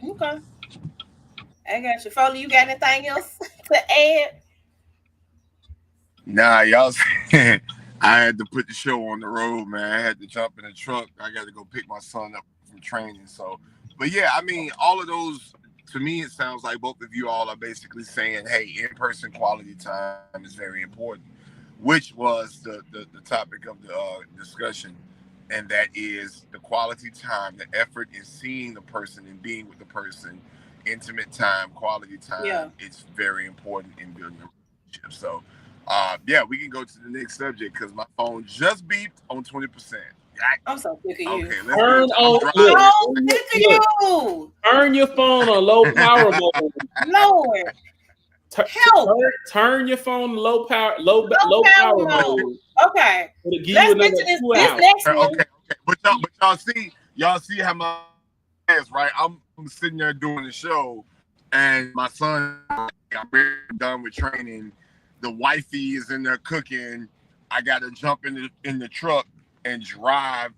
Okay. I got you. Foley, you got anything else to add? Nah, y'all. I had to put the show on the road, man. I had to jump in the truck. I got to go pick my son up from training. So, but yeah, I mean, all of those. To me, it sounds like both of you all are basically saying, "Hey, in-person quality time is very important," which was the topic of the discussion, and that is the quality time, the effort in seeing the person and being with the person, intimate time, quality Yeah. time. It's very important in building a relationship. So, yeah, we can go to the next subject because my phone just beeped on 20%. I'm so sick of you. Okay, let's get Turn into. I'm on driving. look, So sick of look, you. turn your phone on low power mode. Lord, help. Turn your phone to Low low power power mode. mode. Okay. It'll give you Let's get another to this 2 hours. next Okay, one. okay. But y'all see how my is right. I'm sitting there doing the show, and my son, I'm done with training. The wifey is in there cooking. I got to jump in the truck and drive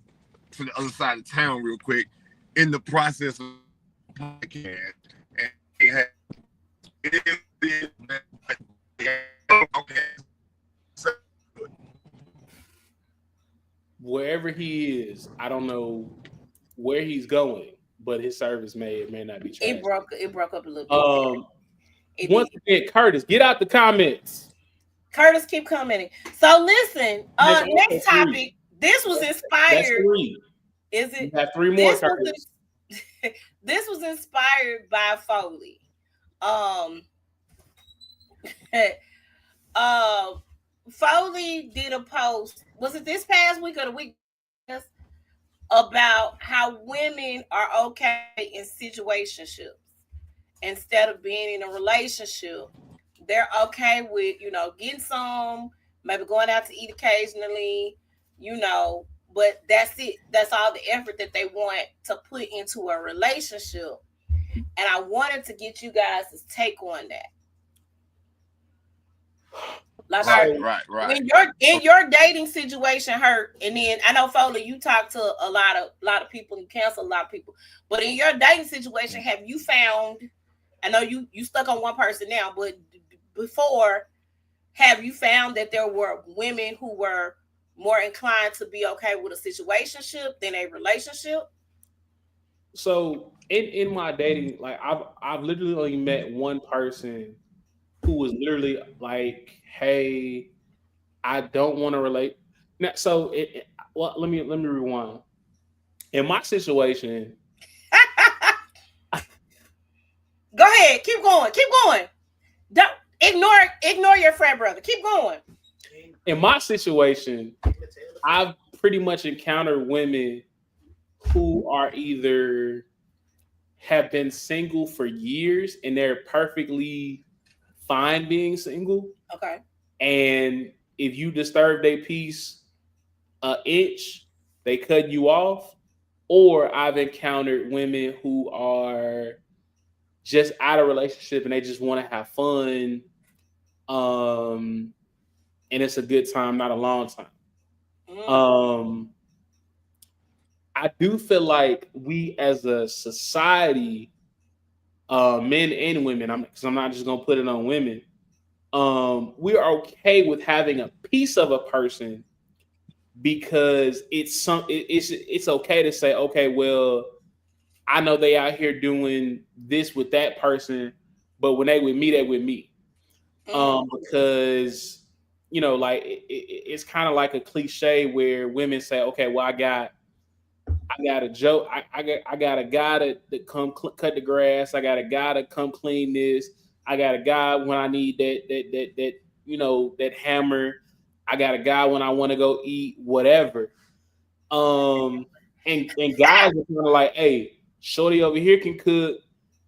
to the other side of town real quick. In the process of podcast, and it is okay. So, Wherever he is, I don't know where he's going, but his service may or may not be trash. It broke up a little bit. It Once did. again, Curtis, get out the comments. Curtis, keep commenting. So listen, There's also next three. topic. This was That's inspired. three. Is You it? have three more, This was Curtis. this was inspired by Foley. Um, uh, Foley did a post. Was it this past week or the week past, about how women are okay in situationships instead of being in a relationship. They're okay with, getting some, maybe going out to eat occasionally, but that's it. That's all the effort that they want to put into a relationship. And I wanted to get you guys' take on that. Like, Right, our So right, right. in your dating situation hurt, and then I know Foley, you talk to a lot of people, you counsel a lot of people, but in your dating situation, have you found? I know you stuck on one person now, but before, have you found that there were women who were more inclined to be okay with a situationship than a relationship? in my dating, like I've literally only met one person who was literally like, "Hey, I don't want to relate." Now, well, let me rewind. In my situation, Go ahead, keep going. Don't ignore your friend brother. Keep going. in my situation, I've pretty much encountered women who are either have been single for years and they're perfectly fine being single, Okay. and if you disturb their peace an inch, they cut you off. Or I've encountered women who are just out of relationship and they just want to have fun. Um, and it's a good time, not a long time. Mm, Um, I do feel like we as a society, men and women, because I'm not just gonna put it on women. We are okay with having a piece of a person because it's okay to say, okay, well, I know they out here doing this with that person, but when they with me. mm, Because like it's kind of like a cliche where women say, okay, well, I got a joke. I got a guy that come cut the grass. I got a guy to come clean this. I got a guy when I need that hammer. I got a guy when I want to go eat whatever. Um, and guys are kind of like, hey, shorty over here can cook.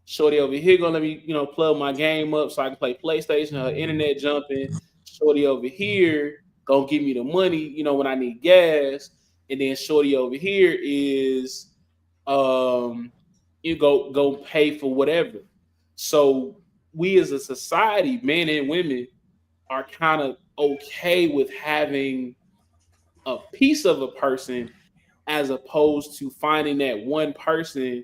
Shorty over here gonna let me, plug my game up so I can play PlayStation. Her internet jumping. Shorty over here gonna give me the money, when I need gas. And then shorty over here is, um, you go pay for whatever. So we as a society, men and women, are kind of okay with having a piece of a person as opposed to finding that one person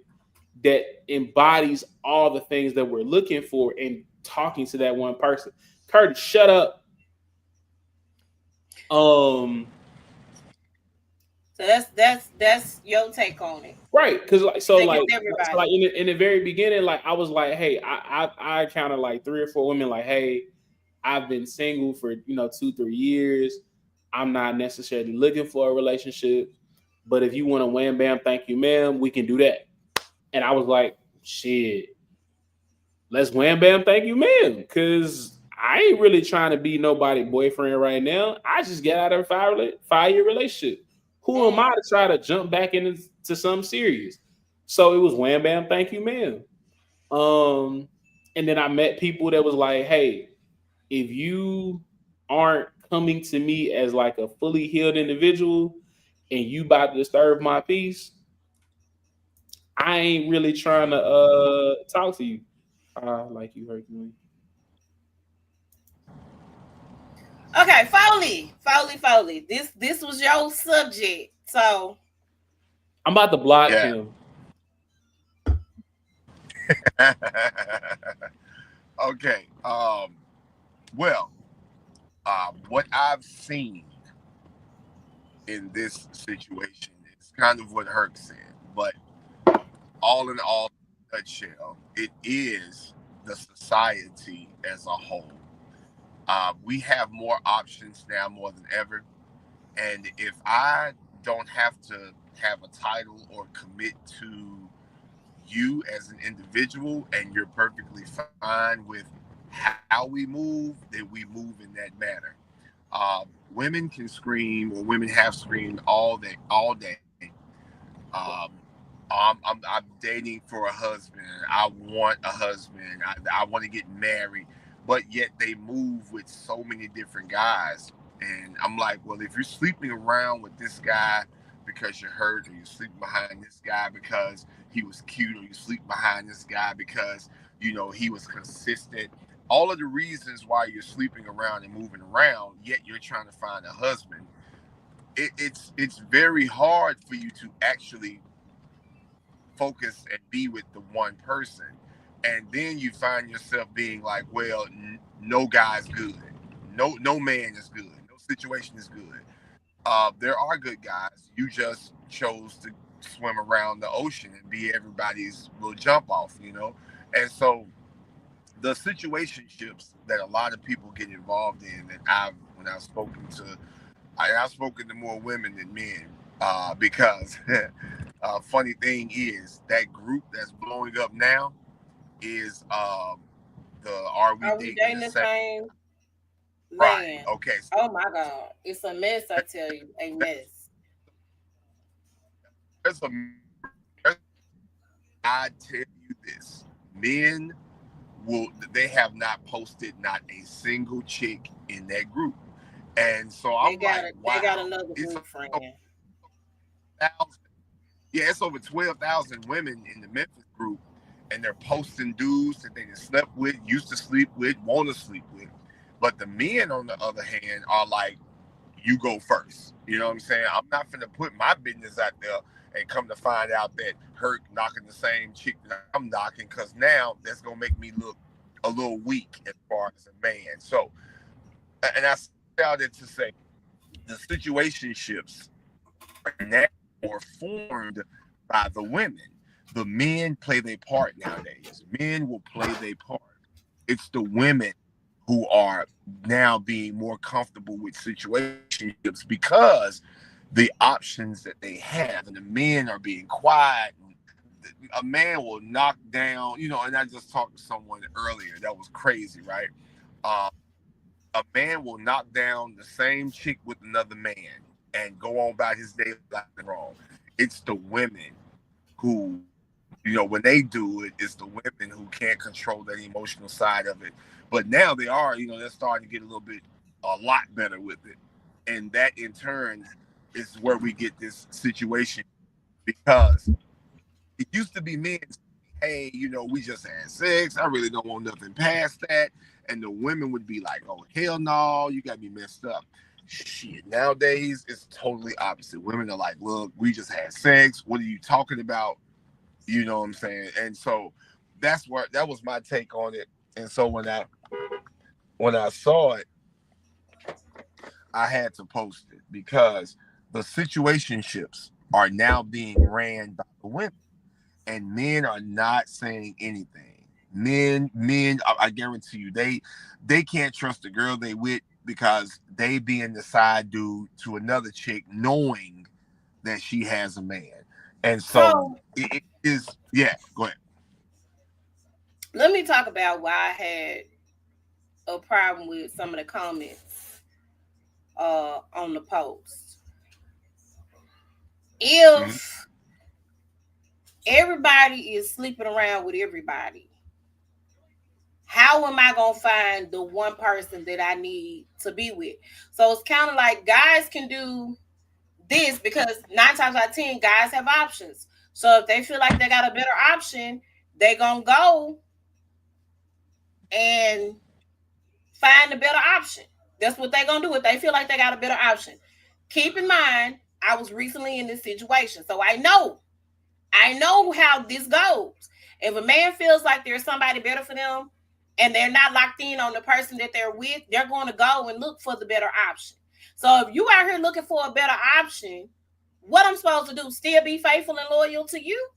that embodies all the things that we're looking for and talking to that one person. Curtis, shut up. Um, so that's your take on it. right, because You think it's everybody? in the very beginning, like I was like, hey, I encountered like 3 or 4 women, like, hey, I've been single for 2-3 years. I'm not necessarily looking for a relationship, but if you want to wham bam, thank you, ma'am, we can do that. And I was like, shit, let's wham bam, thank you, ma'am. Cause I ain't really trying to be nobody boyfriend right now. I just get out of a 5 year relationship. Who am I Mm, to try to jump back into something serious? So it was wham bam, thank you, ma'am. Um, and then I met people that was like, hey, if you aren't coming to me as like a fully healed individual and you about to disturb my peace, I ain't really trying to talk to you. Like you heard me. okay, Foley. This was your subject, so I'm about to block Yeah. him. Okay. Well, what I've seen in this situation is kind of what Herc said, but all in all, nutshell, it is the society as a whole. We have more options now more than ever, and if I don't have to have a title or commit to you as an individual, and you're perfectly fine with how we move, then we move in that manner. Women can scream, or women have screamed all day. Um, I'm dating for a husband. I want a husband. I want to get married, but yet they move with so many different guys. And I'm like, well, if you're sleeping around with this guy because you're hurt, or you sleep behind this guy because he was cute, or you sleep behind this guy because he was consistent. All of the reasons why you're sleeping around and moving around, yet you're trying to find a husband. It's very hard for you to actually focus and be with the one person, and then you find yourself being like, well, no guy's good, no man is good, no situation is good. There are good guys, you just chose to swim around the ocean and be everybody's little jump off. And so the situationships that a lot of people get involved in, that I've spoken to more women than men, because funny thing is that group that's blowing up now is the Are We Are we Dating dating the the Same? same Right. man? Okay. So Oh my God, it's a mess. I tell you, a mess. there's a there's, I tell you this, men they have not posted not a single chick in that group, and so They I'm got like, a, they got wow, another it's group friend. over 1,000. Yeah, it's over 12,000 women in the Memphis group, and they're posting dudes that they just slept with, used to sleep with, want to sleep with. But the men, on the other hand, are like, you go first. You know what I'm saying? I'm not finna put my business out there and come to find out that Herc knocking the same chick that I'm knocking, because now that's gonna make me look a little weak as far as a man. So, and I started to say the situationships are now more formed by the women. The men play their part nowadays. Men will play their part. It's the women who are now being more comfortable with situationships because the options that they have, and the men are being quiet. A man will knock down, and I just talked to someone earlier that was crazy, right? Uh, a man will knock down the same chick with another man and go on about his day like wrong. It's the women who, when they do it, it's the women who can't control that emotional side of it. But now they're starting to get a lot better with it. And that in turn is where we get this situation, because it used to be men saying, hey, we just had sex. I really don't want nothing past that. And the women would be like, oh, hell no, you got me messed up. Shit, nowadays it's totally opposite. Women are like, look, we just had sex. What are you talking about? You know what I'm saying? And so that was my take on it. And so when I saw it, I had to post it, because the situationships are now being ran by the women, and men are not saying anything. Men, I guarantee you, they can't trust the girl they with, because they being the side dude to another chick, knowing that she has a man. And so So it is. Yeah, go ahead. let me talk about why I had a problem with some of the comments on the post. Mm-hmm. If everybody is sleeping around with everybody, how am I gonna find the one person that I need to be with? So it's kind of like guys can do this because 9 times out of 10 guys have options. So if they feel like they got a better option, they gonna go and find a better option. That's what they gonna do if they feel like they got a better option. Keep in mind, I was recently in this situation, so I know how this goes. If a man feels like there's somebody better for them and they're not locked in on the person that they're with, they're going to go and look for the better option. So if you out here looking for a better option, what I'm supposed to do? Still be faithful and loyal to you?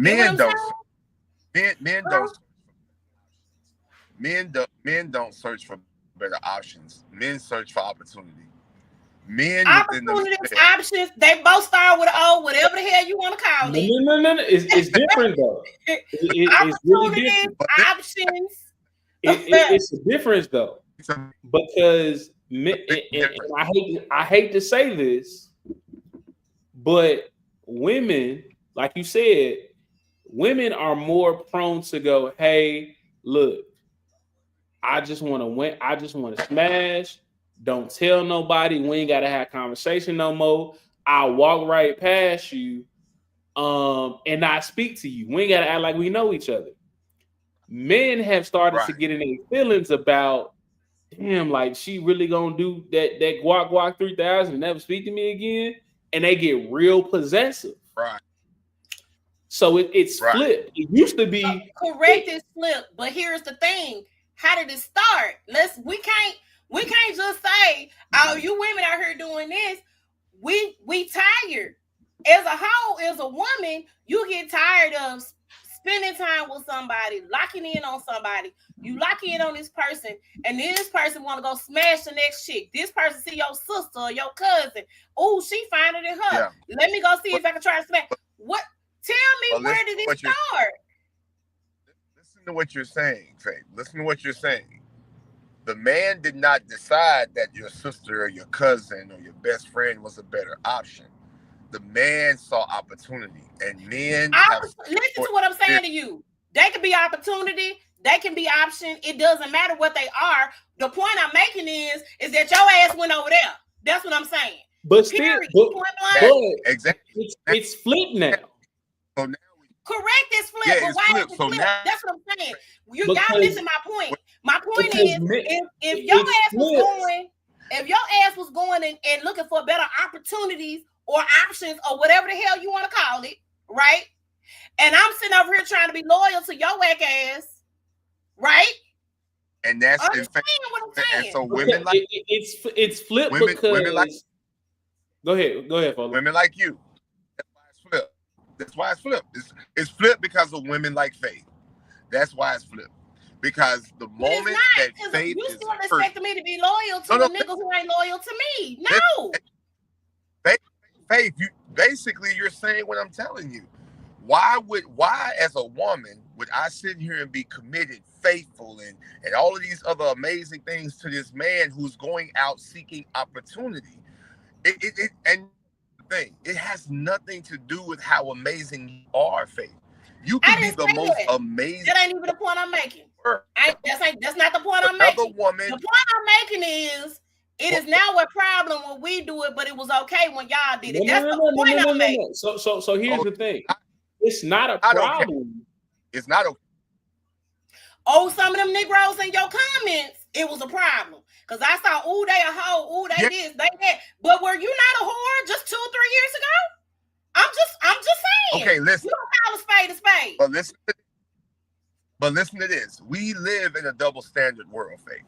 Get what Men I'm don't. saying? Men don't. Men don't search for better options. Men search for opportunity. Men within Opportunities, themselves. options, they both start with O, whatever the hell you want to call No, it. no, no, no, no. It's different though. It's really Opportunities, different. But options. It's a difference though, It's a because big and difference. I hate to say this, but women, like you said, women are more prone to go, hey, look, I just want to win. I just want to smash. Don't tell nobody. We ain't gotta have conversation no more. I'll walk right past you, and not speak to you. We ain't gotta act like we know each other. Men have started to Right, get in their feelings about, damn, like she really gonna do that guac guac 3000 and never speak to me again, and they get real possessive. right, So it's right. flipped. It used to be, Correct is flip, but here's the thing: how did it start? We can't just say, "Oh, you women out here doing this." We tired. As a whole, as a woman, you get tired of spending time with somebody, locking in on somebody. You lock in on this person, and this person want to go smash the next chick. This person see your sister or your cousin. Oh, she finer than her. Yeah. Let me go see But, if I can try to smash. What? Tell but me, where did it start? listen to what you're saying, Faith. Listen to what you're saying. The man did not decide that your sister or your cousin or your best friend was a better option. The man saw opportunity, and men have Listen to what I'm saying to you. They can be opportunity. They can be option. It doesn't matter what they are. The point I'm making is that your ass went over there. That's what I'm saying. but still, Period. but, Point that, blank. exactly. it's flipped now. So now, Correct is flip, yeah, but it's why is flipped. it So flip? now, That's what I'm saying. Y'all Because missing my point. My point because is, men, if your it's ass was flipped. going, if your ass was going and looking for better opportunities or options or whatever the hell you want to call it, right? And I'm sitting over here trying to be loyal to your whack ass, right? and that's in Understand fact, what I'm and saying? so Okay, women like it's flipped women like because go ahead, Father. women like you. That's why it's flipped. That's why it's flipped. It's flipped because of women like Faith. That's why it's flipped. Because the But it's moment not, that because Faith you is still hurt, expecting me to be loyal to no, a no, nigga who ain't loyal to me. this, No. Faith, you basically you're saying what I'm telling you. Why as a woman would I sit here and be committed, faithful, and all of these other amazing things to this man who's going out seeking opportunity? And thing, it has nothing to do with how amazing you are, Faith. You I can be didn't the say most that. amazing That ain't even the point I'm making. person. That's not the point I'm Another making. woman, The point I'm making is it is now a problem when we do it, but it was okay when y'all did it. That's the point I'm making. So here's oh, the thing. It's not a not okay. problem. It's not okay. Oh, some of them Negroes in your comments, it was a problem. Because I saw, oh, they a hoe, oh, they Yeah. this, they that. But were you not a whore just 2 or 3 years ago? I'm just saying. Okay, listen. You don't call a spade a spade. But listen to this. We live in a double standard world, Faith.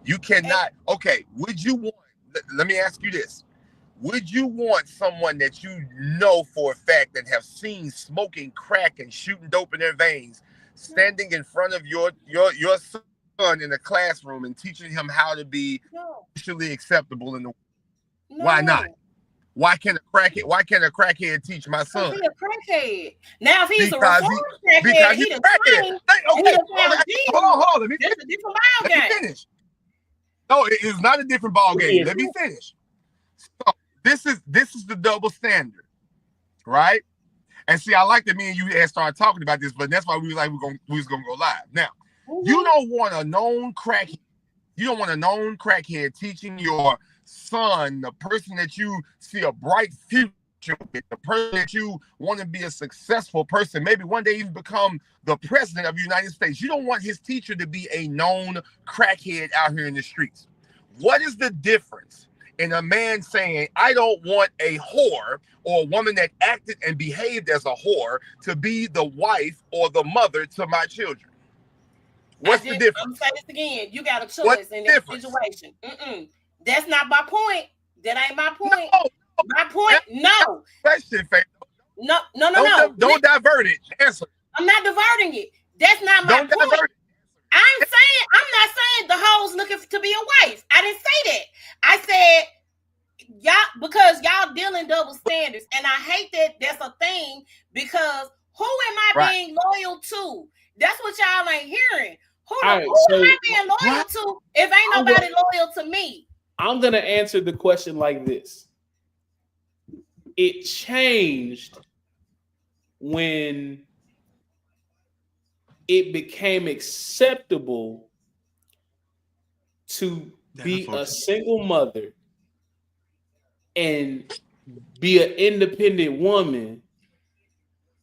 You cannot. Okay, would you want? Let me ask you this: would you want someone that you know for a fact and have seen smoking crack and shooting dope in their veins, standing in front of your son in a classroom and teaching him how to be socially acceptable in the world? No. Why not? Why can't a crackhead teach my son? He's a crackhead. Now, if he's Because a reformed crackhead, he done changed. Okay, hold on. Let me That's a different ball Let me game. finish. No, it's not a different ball game. Let me finish. So this is the double standard, right? And see, I like that me and you had started talking about this, but that's why we was like we was gonna go live. Now, you don't want a known crackhead. You don't want a known crackhead teaching your son, the person that you see a bright future with, the person that you want to be a successful person, maybe one day even become the president of the United States. You don't want his teacher to be a known crackhead out here in the streets. What is the difference in a man saying, I don't want a whore or a woman that acted and behaved as a whore to be the wife or the mother to my children? What's the difference? I'm saying this again. You got a choice What's in the this difference? situation. That's not my point. That ain't my point. No. My point, no. Question, Faith. No. Don't divert it. Answer. I'm not diverting it. That's not my point. Divert it. I'm not saying the hoes looking to be a wife. I didn't say that. I said y'all, because y'all dealing double standards, and I hate that that's a thing, because who am I being loyal to? That's what y'all ain't hearing. All right, who am I so being loyal What? to if ain't I'm gonna, nobody loyal to me? I'm gonna answer the question like this. It changed when it became acceptable to Damn, that's be what a single mother and be an independent woman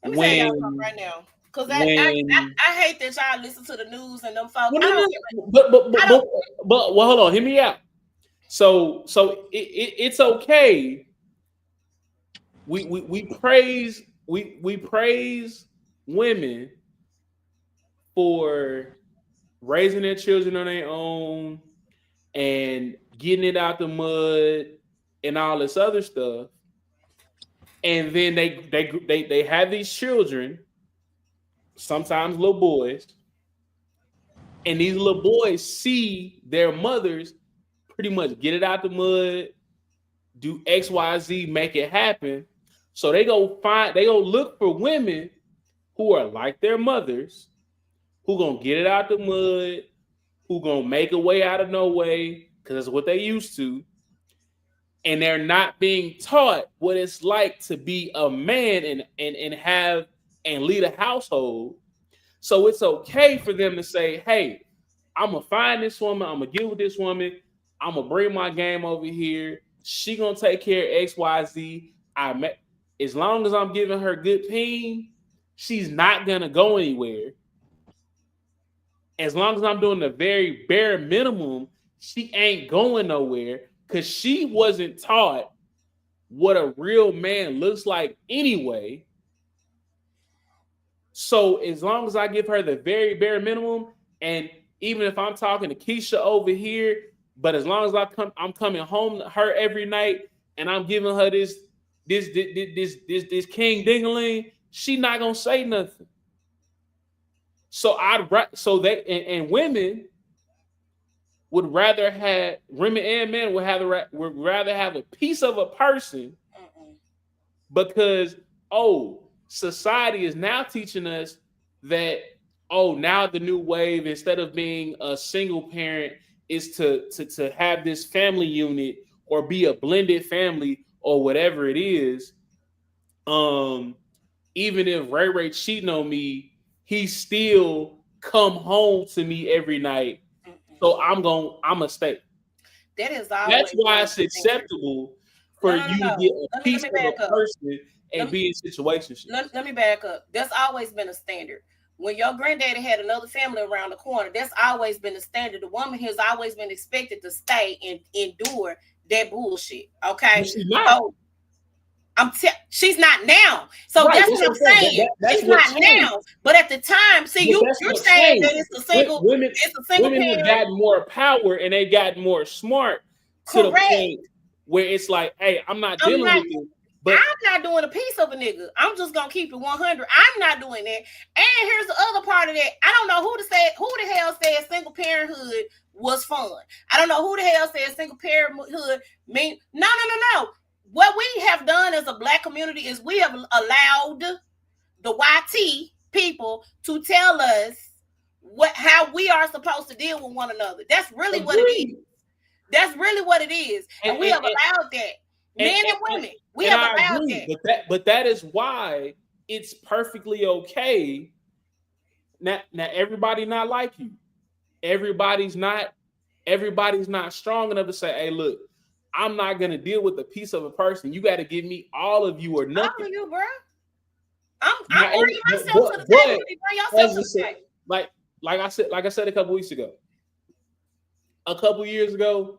Let me tell y'all something when right now. Cause when I hate that y'all listen to the news and them folks. well, I no, no, don't no, I don't well, hold on, hear me out. It's okay. We praise women for raising their children on their own and getting it out the mud and all this other stuff. And then they have these children, sometimes little boys, and these little boys see their mothers pretty much get it out the mud, do XYZ, make it happen. So they go look for women who are like their mothers, who gonna get it out the mud, who gonna make a way out of no way, because that's what they used to. And they're not being taught what it's like to be a man and have and lead a household. So it's okay for them to say, hey, I'm gonna find this woman, I'm gonna get with this woman, I'm gonna bring my game over here. She gonna take care of XYZ. As long as I'm giving her good peen, she's not gonna go anywhere. As long as I'm doing the very bare minimum, she ain't going nowhere because she wasn't taught what a real man looks like anyway. So as long as I give her the very bare minimum, and even if I'm talking to Keisha over here, but as long as I'm coming home to her every night, and I'm giving her this king dingaling, she not gonna say nothing. So so they and women would rather have women and men would rather have a piece of a person because society is now teaching us that now the new wave, instead of being a single parent, is to have this family unit or be a blended family or whatever it is. um Even if Ray cheating on me, he still come home to me every night, so I'm gonna stay. that has That's always why been it's the standard. acceptable No, for no, no, you to no. get a Let piece me of back a up. person Let and me, be in situationships. let me back up. That's always been a standard. When your granddaddy had another family around the corner, that's always been the standard. The woman has always been expected to stay and endure that bullshit. But Okay. she's not. So she's not now. So Right. that's That's what what I'm I'm saying. saying. That's She's what not changed. now. But at the time, see, But that's you're what saying that changed. Women it's a single women have parent. gotten more power and they gotten more smart to the Correct. point where it's like, hey, I'm not I'm dealing not with you. But I'm not doing a piece of a nigga. I'm just gonna keep it 100. I'm not doing that. And here's the other part of that. I don't know who the hell said single parenthood was fun. I don't know who the hell said single parenthood mean. No. What we have done as a black community is we have allowed the YT people to tell us how we are supposed to deal with one another. That's really what it is. agreed. That's really what it is. And And we have allowed that. and, Men and, and and, women. We and have I allowed agree. that. But that is why it's perfectly okay. Now everybody not like you. Everybody's not everybody's not strong enough to say, hey, look, I'm not gonna deal with a piece of a person. You got to give me all of you or All nothing. of you, bro. Not I'm every, bringing myself to the table. You need to bring yourself as to I the said, table. like I said a couple weeks ago, a couple years ago,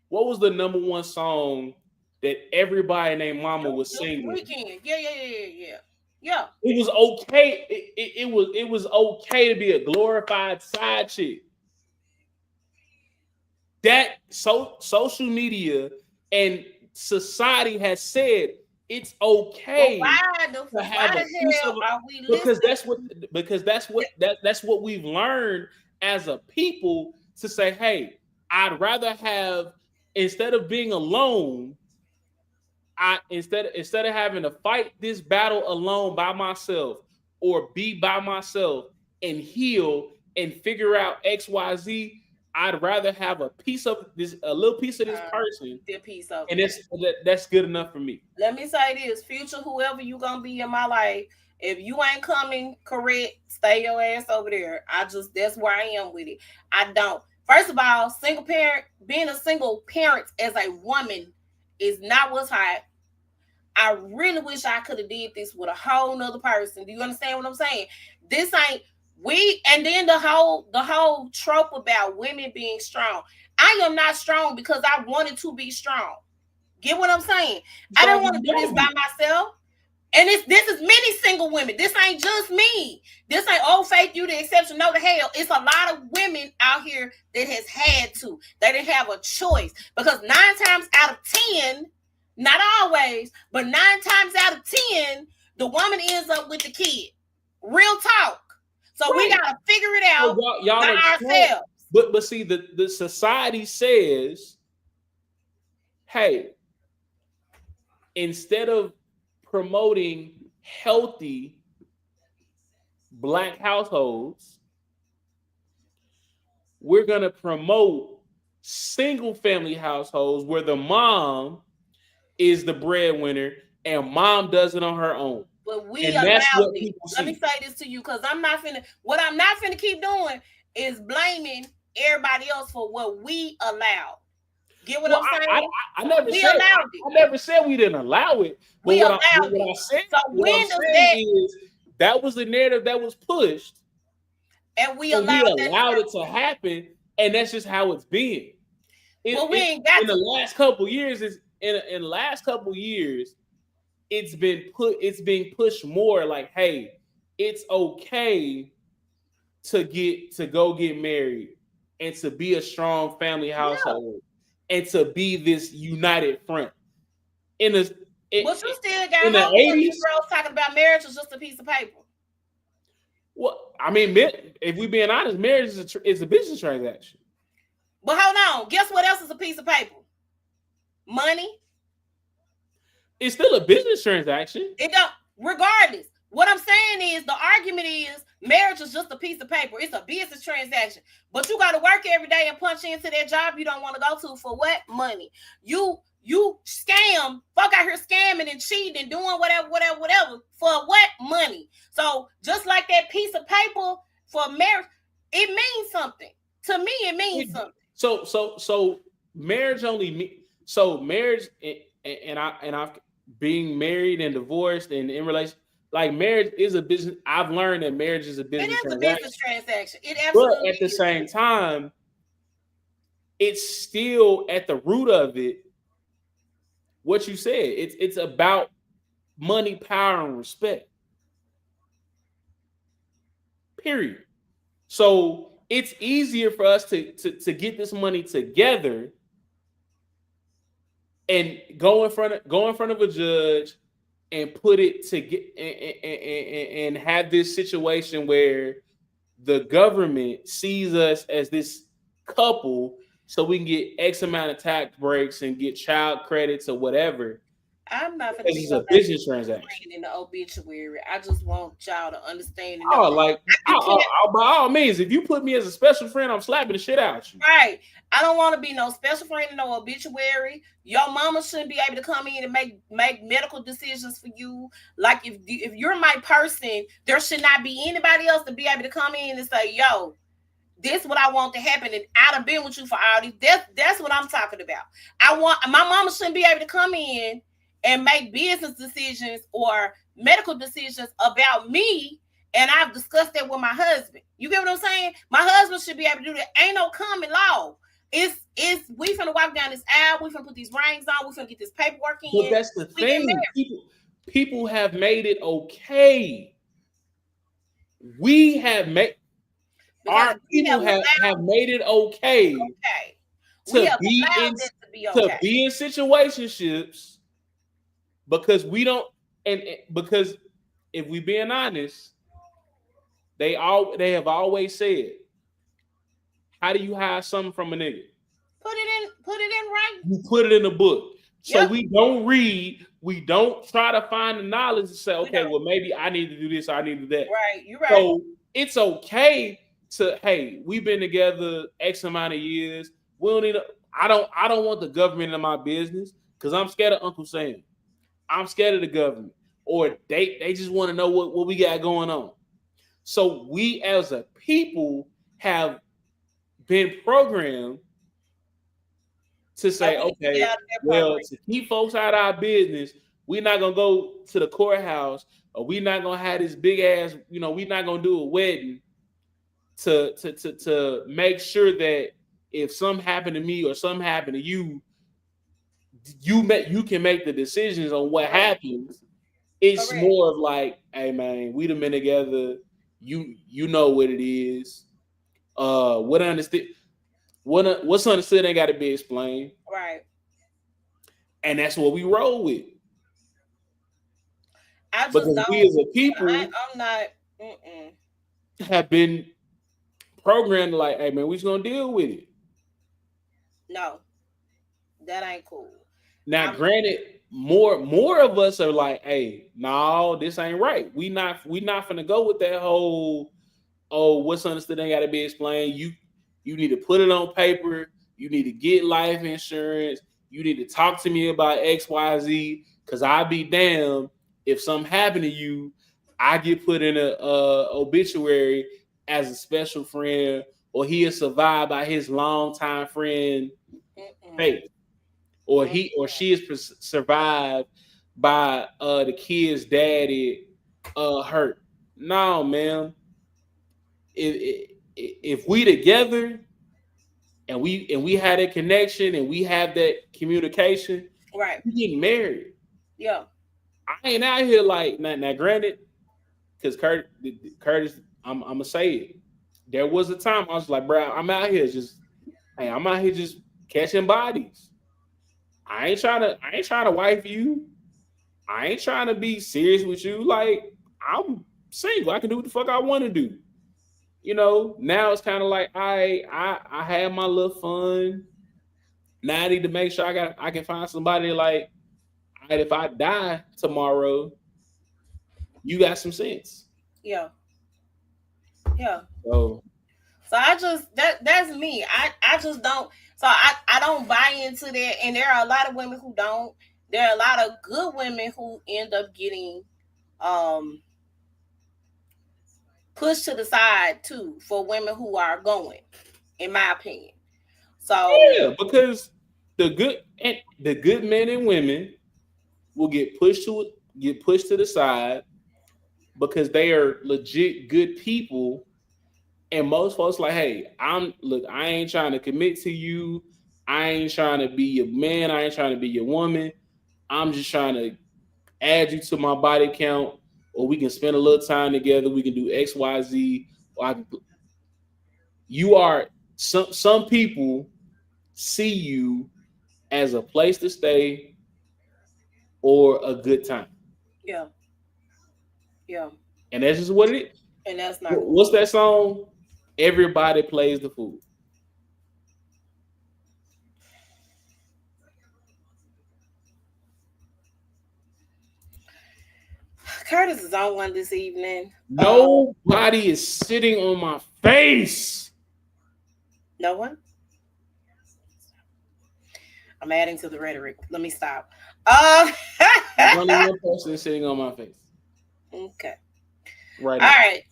what was the number one song that everybody named Mama was The singing? weekend. Yeah. It was okay. It was okay to be a glorified side chick. That social media and society has said it's But okay to why have a the piece of hell are we because listening? that's what we've learned as a people to say, hey, I'd rather have, instead of being alone, instead of having to fight this battle alone by myself or be by myself and heal, and figure out XYZ, I'd rather have a little piece of this person, The piece of and it. that's good enough for me. Let me say this, future whoever you gonna be in my life, if you ain't coming correct, stay your ass over there. That's where I am with it. I don't. First of all, single parent, being a single parent as a woman is not what's hot. I really wish I could have did this with a whole nother person. Do you understand what I'm saying? This ain't we and then the whole trope about women being strong. I am not strong because I wanted to be strong. Get what I'm saying? I So don't want to do this by myself. And this is many single women. This ain't just me. This ain't old faith, you the exception. No, the hell. It's a lot of women out here that has had to. They didn't have a choice. Because 9 times out of 10, not always, but 9 times out of 10, the woman ends up with the kid. Real talk. So we gotta figure it out y'all by ourselves. But see, the society says, hey, instead of promoting healthy Black households, we're going to promote single family households where the mom is the breadwinner and mom does it on her own. But we and allowed that's what it. people Let me see. say this to you, because I'm not finna keep doing is blaming everybody else for what we allowed. Get what I'm saying? I never We said allowed it. I never said we didn't allow it. But We what allowed I it. said, So what I'm when does saying is that was the narrative that was pushed, and we and we allowed that allowed it to happen, and that's just how it's been. Well, we ain't got in the last couple years. In the last couple years, it's being pushed more. Like, hey, it's okay to go get married and to be a strong family household and to be this united front. In But you still got in the homeboy 80s, Negroes talking about marriage is just a piece of paper. well, I mean, if we being honest, marriage is a business transaction. But hold on, guess what else is a piece of paper? Money. It's still a business transaction. It don't. Regardless, what I'm saying is the argument is marriage is just a piece of paper. It's a business transaction. But you got to work every day and punch into that job you don't want to go to for what? Money. You scam, fuck out here scamming and cheating and doing whatever for what? Money. So just like that piece of paper for marriage, it means something. To me, it means something. So marriage marriage and I've being married and divorced and in relation, like marriage is a business. I've learned that marriage is a business. It is transaction. a business transaction. It absolutely. But at the same time, it's still at the root of it. What you said, it's about money, power, and respect. Period. So it's easier for us to get this money together and go in front of a judge and put it to get and have this situation where the government sees us as this couple so we can get X amount of tax breaks and get child credits or whatever. I'm not going to be a business transaction in the obituary. I just want y'all to understand. And know. Like, by all means, if you put me as a special friend, I'm slapping the shit out of you. Right. I don't want to be no special friend in no obituary. Your mama shouldn't be able to come in and make medical decisions for you. Like if you're my person, there should not be anybody else to be able to come in and say, yo, this is what I want to happen, and I'd have been with you for all these. That's what I'm talking about. My mama shouldn't be able to come in and make business decisions or medical decisions about me, and I've discussed that with my husband. You get what I'm saying? My husband should be able to do that. Ain't no common law. It's we finna walk down this aisle, we finna put these rings on, we finna get this paperwork in. But that's the thing. People have made it okay. We have made our people have made it okay to be in situationships because we don't and because if we being honest, they have always said, how do you hide something from a nigga? Put it in right. You put it in the book. So we don't read, we don't try to find the knowledge and say, okay, well, maybe I need to do this, I need to do that. Right, you're right. So it's okay to, hey, we've been together X amount of years. We don't need. I don't want the government in my business because I'm scared of Uncle Sam. I'm scared of the government, or they just want to know what we got going on. So we as a people have been programmed to So say, we need to get okay, out of that well, program. to keep folks out of our business, we're not gonna go to the courthouse, or we're not gonna have this big ass, we're not gonna do a wedding to make sure that if something happened to me or something happened to you, you can make the decisions on what Correct. happens. It's Correct. more of like, hey man, we done been together. You know what it is. What understood, what's understood ain't got to be explained, Right. and that's what we roll with. I just Because don't. we as a people I'm not. Mm-mm. have been programmed like, hey man, we just gonna deal with it. No, that ain't cool. Now, I'm. granted, more of us are like, hey, no, this ain't right. We not finna go with that whole, oh, what's understood ain't gotta be explained. You need to put it on paper. You need to get life insurance. You need to talk to me about XYZ. Cause I'll be damned if something happened to you, I get put in a obituary as a special friend, or he'll survive by his longtime friend Mm-mm. Faith, or Mm. he or she is survived by the kid's daddy hurt. No, man. If we together and we had a connection and we have that communication, Right. we getting married. Yeah. I ain't out here like now. Granted, because Curtis, I'm gonna say it. There was a time I was like, bro, I'm out here just catching bodies. I ain't trying to wife you. I ain't trying to be serious with you. Like, I'm single. I can do what the fuck I want to do. Now it's kind of like I had my little fun. Now I need to make sure I can find somebody like, all right, if I die tomorrow, you got some sense. Yeah. Yeah. So So I just that's me. I just don't. So I don't buy into that. And there are a lot of women who don't. There are a lot of good women who end up getting um pushed to the side too for women who are going, in my opinion. So yeah, because the good men and women will get pushed to the side because they are legit good people. And most folks like, hey, I ain't trying to commit to you. I ain't trying to be your man. I ain't trying to be your woman. I'm just trying to add you to my body count, or we can spend a little time together. We can do X, Y, Z. Or you are some people see you as a place to stay or a good time, yeah, yeah, and that's just what it is. and that's not cool. What's that song? Everybody plays the fool. Curtis is on one this evening. Nobody is sitting on my face. No one. I'm adding to the rhetoric. Let me stop. There's only one person sitting on my face Okay. right All now. right.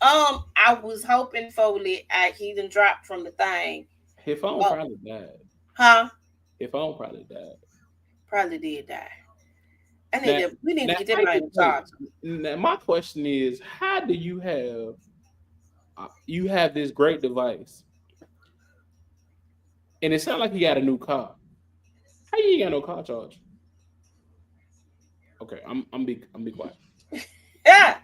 I was hoping Foley he done dropped from the thing. His phone Oh, probably died. huh? His phone probably died. Probably did die. I need Now, to. We need now, to get that man in charge. now, my question is, how do you have this great device, and it sounds like you got a new car? How you ain't got no car charge? Okay, I'm be quiet. Yeah.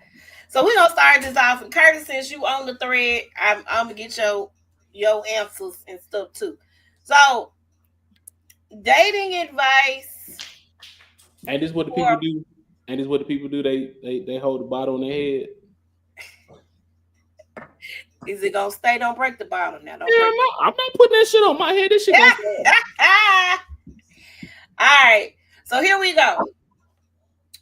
So we're gonna start this off. And Curtis, since you on the thread, I'm gonna get your answers and stuff too. So dating advice And this is what the people for do. And this is what the people do. They hold the bottle on their head. is it gonna stay? Don't break the bottle now. Don't Yeah, break I'm not putting that shit on my head. This shit gonna fall. All right. So here we go.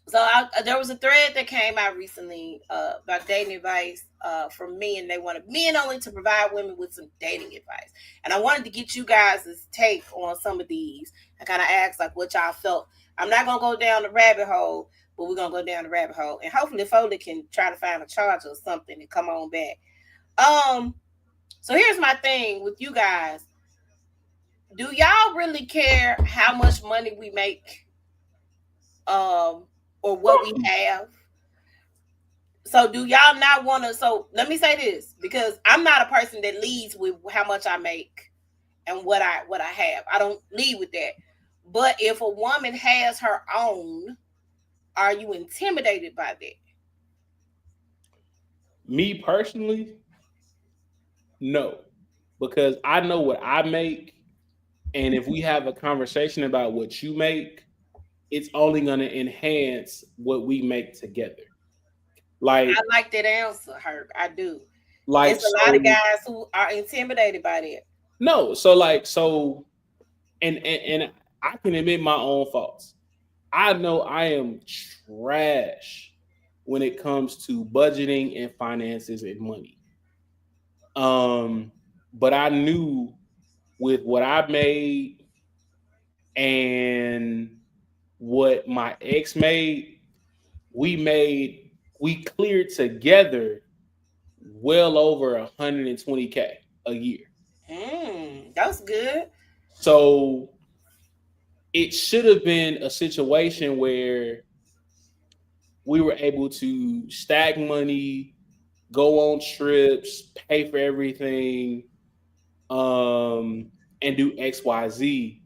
So there was a thread that came out recently about dating advice from men. They wanted men only to provide women with some dating advice, and I wanted to get you guys' take on some of these. I kind of asked like what y'all felt. I'm not gonna go down the rabbit hole, but we're gonna go down the rabbit hole, and hopefully Foley can try to find a charger or something and come on back. Um, so here's my thing with you guys. Do y'all really care how much money we make, or what we have? So do y'all not want to? So let me say this because I'm not a person that leads with how much I make and what I have. I don't lead with that. But if a woman has her own, are you intimidated by that? Me personally, no, because I know what I make, and if we have a conversation about what you make, it's only going to enhance what we make together. I Like, like that answer, Herc. I do. like It's a lot of so. guys who are intimidated by that. No, so like so, and I can admit my own faults. I know I am trash when it comes to budgeting and finances and money. Um, but I knew with what I made and what my ex made, we made we cleared together well over 120K a year. That's good. So it should have been a situation where we were able to stack money, go on trips, pay for everything, and do XYZ.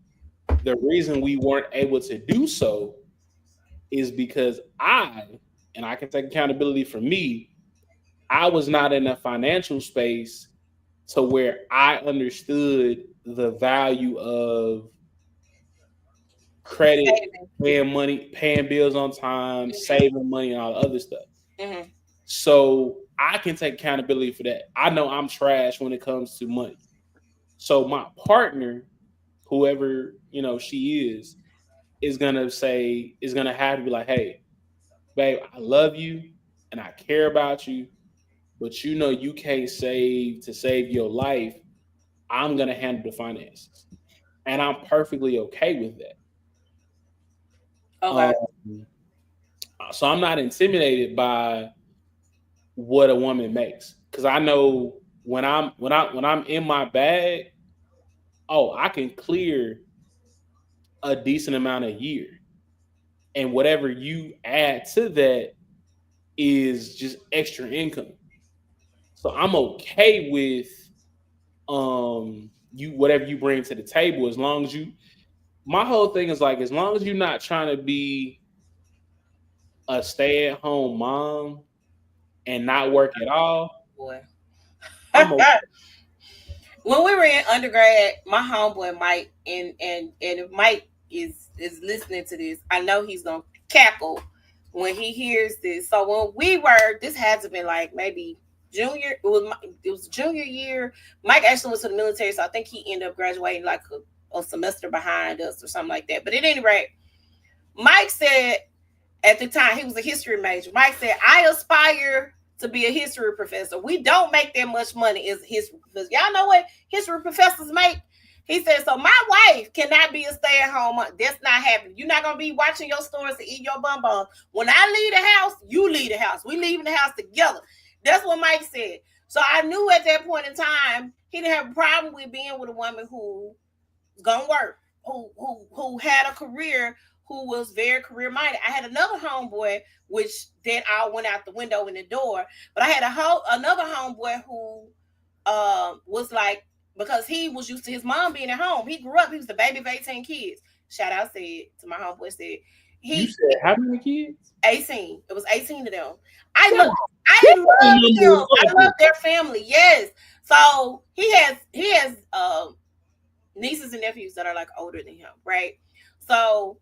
The reason we weren't able to do so is because and I can take accountability for me, I was not in a financial space to where I understood the value of credit, Saving. paying money, paying bills on time, Hmm. saving money, and all the other stuff. Hmm. So I can take accountability for that. I know I'm trash when it comes to money. So my partner, whoever she is gonna have to be like, hey, babe, I love you and I care about you, but you can't save to save your life. I'm gonna handle the finances, and I'm perfectly okay with that. Okay. Um, so I'm not intimidated by what a woman makes because I know when I'm in my bag, oh, I can clear a decent amount a year, and whatever you add to that is just extra income. So I'm okay with you whatever you bring to the table as long as you. My whole thing is like as long as you're not trying to be a stay-at-home mom and not work at all, Boy. I'm okay. When we were in undergrad, my homeboy Mike, and if Mike is listening to this, I know he's gonna cackle when he hears this. So when we were, this had to been like maybe junior. It was junior year. Mike actually went to the military, so I think he ended up graduating like a semester behind us or something like that. But at any rate, Mike said at the time he was a history major. Mike said, I aspire to be a history professor. We don't make that much money as a history professor. Y'all know what history professors make? He said, so my wife cannot be a stay-at-home mom. That's not happening. You're not gonna be watching your stories to eat your bonbons. When I leave the house, you leave the house. We leaving the house together. That's what Mike said. So I knew at that point in time he didn't have a problem with being with a woman who gonna work, who had a career, who was very career minded. I had another homeboy, which then all went out the window in the door. But I had another homeboy who was like, because he was used to his mom being at home. He grew up. He was the baby of 18 kids. Shout out said to my homeboy said You he said how many kids? 18. It was 18 of them. I God, love I that love number them. is I ugly. love their family. Yes. So he has nieces and nephews that are like older than him, right? So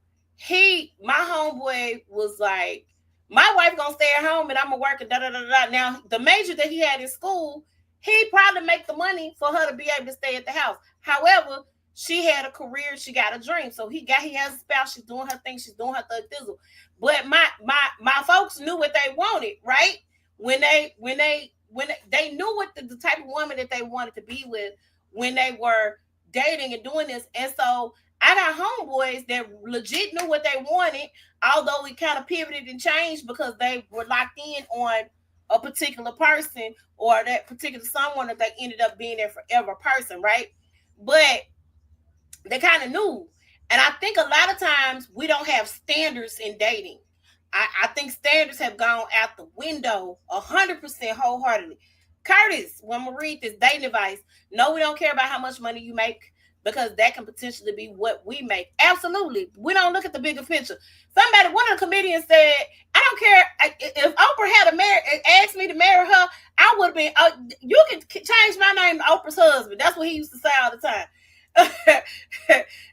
my homeboy was like, my wife gonna stay at home and I'm gonna work and da da da da. Now the major that he had in school, he probably make the money for her to be able to stay at the house. However, She had a career, she got a dream. So he has a spouse, she's doing her thing, she's doing her thug thizzle. But my folks knew what they wanted, right? When they knew what the type of woman that they wanted to be with when they were dating and doing this. And so I got homeboys that legit knew what they wanted, although it kind of pivoted and changed because they were locked in on a particular person or that particular someone that they ended up being their forever person, right? But they kind of knew. And I think a lot of times we don't have standards in dating. I think standards have gone out the window 100% wholeheartedly. Curtis, when we read this dating advice, no, we don't care about how much money you make because that can potentially be what we make. Absolutely. We don't look at the bigger picture. One of the comedians said, I don't care if Oprah asked me to marry her, I would have been, you can change my name to Oprah's husband. That's what he used to say all the time.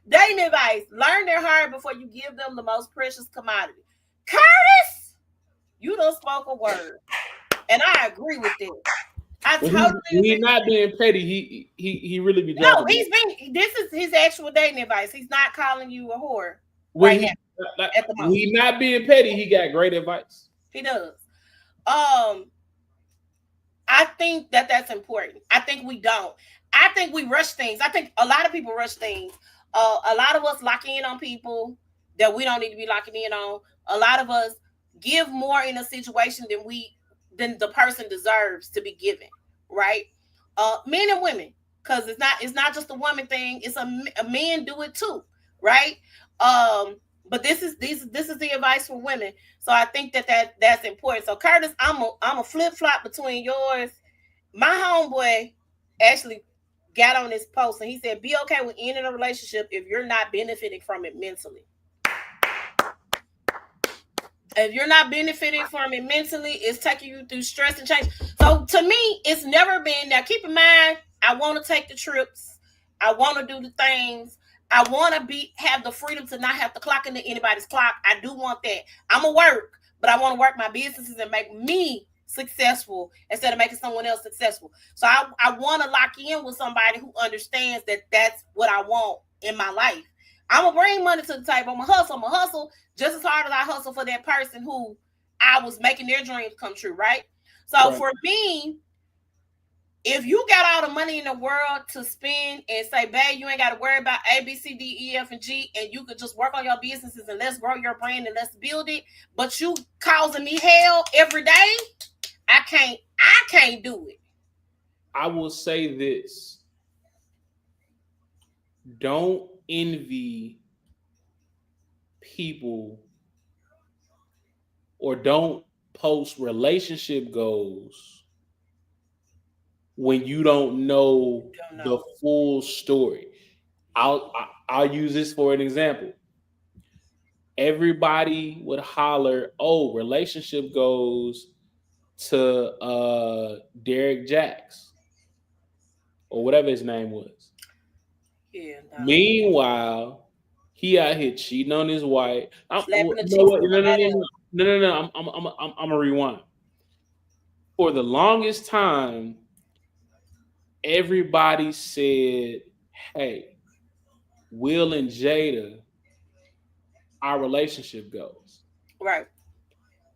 Dating advice: learn their heart before you give them the most precious commodity. Curtis, you don't spoke a word, and I agree with that. I When totally he agree. not being petty, he really be No, dropping. he's being. This is his actual dating advice. He's not calling you a whore When right now. he At the when moment, he not being petty, he got great advice. he does. Um, I think that that's important. I think we don't. I think we rush things. I think a lot of people rush things. A lot of us lock in on people that we don't need to be locking in on. A lot of us give more in a situation than the person deserves to be given. Right? Men and women, because it's not just a woman thing. It's a men do it too. Right? But this is the advice for women. So I think that's important. So Curtis, I'm a flip flop between yours. My homeboy actually got on this post and he said, "Be okay with ending a relationship if you're not benefiting from it mentally. If you're not benefiting from it mentally, it's taking you through stress and change." So to me, it's never been. Now, keep in mind, I want to take the trips. I want to do the things. I want to have the freedom to not have to clock into anybody's clock. I do want that. I'm gonna work, but I want to work my businesses and make me successful instead of making someone else successful. So I want to lock in with somebody who understands that that's what I want in my life. I'm gonna bring money to the table. I'm gonna hustle just as hard as I hustle for that person who I was making their dreams come true, right? So Right. for me, if you got all the money in the world to spend and say, babe, you ain't got to worry about A, B, C, D, E, F, and G, and you could just work on your businesses and let's grow your brand and let's build it, but you causing me hell every day, I can't do it. I will say this: don't envy people or don't post relationship goals when you don't know Don't the know. full story. I'll use this for an example. Everybody would holler, "Oh, relationship goals to Derek Jacks or whatever his name was." Yeah, no. Meanwhile, he out here cheating on his wife. You Slapping the know cheeks what? to No, no, somebody no, else. no, no, no, no. I'm gonna rewind. For the longest time, everybody said, "Hey, Will and Jada, our relationship goes." Right.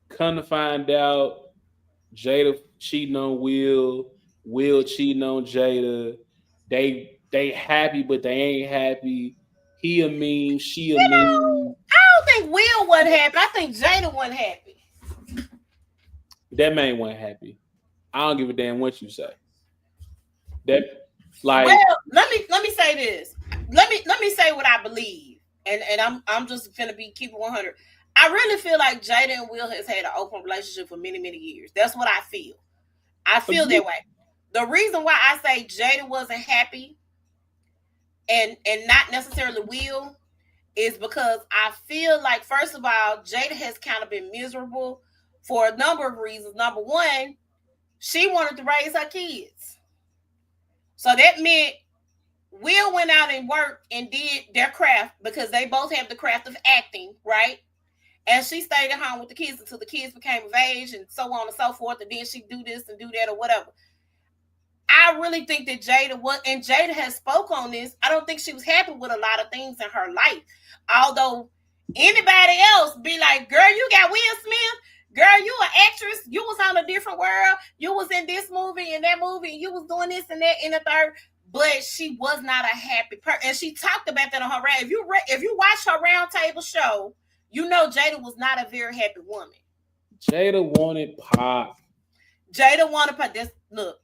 Come to find out, Jada cheating on Will, Will cheating on Jada. They happy, but they ain't happy. He a meme, she a meme. I don't think Will wasn't happy. I think Jada wasn't happy. That man wasn't happy. I don't give a damn what you say. That like Well, let me say this. Let me say what I believe, and I'm just gonna be keep it 100. I really feel like Jada and Will has had an open relationship for many years. That's what I feel. I feel that way. The reason why I say Jada wasn't happy and not necessarily Will is because I feel like first of all, Jada has kind of been miserable for a number of reasons. Number one, she wanted to raise her kids, so that meant Will went out and worked and did their craft because they both have the craft of acting, right? And she stayed at home with the kids until the kids became of age and so on and so forth. And then she do this and do that or whatever. I really think that Jada was, and Jada has spoke on this. I don't think she was happy with a lot of things in her life. Although anybody else be like, girl, you got Will Smith. Girl, you an actress. You was on a different world. You was in this movie and that movie. You was doing this and that in the third. But she was not a happy person. And she talked about that on her round. If you watch her round table show, you know Jada was not a very happy woman. Jada wanted Pac. Jada wanted Pac. This look,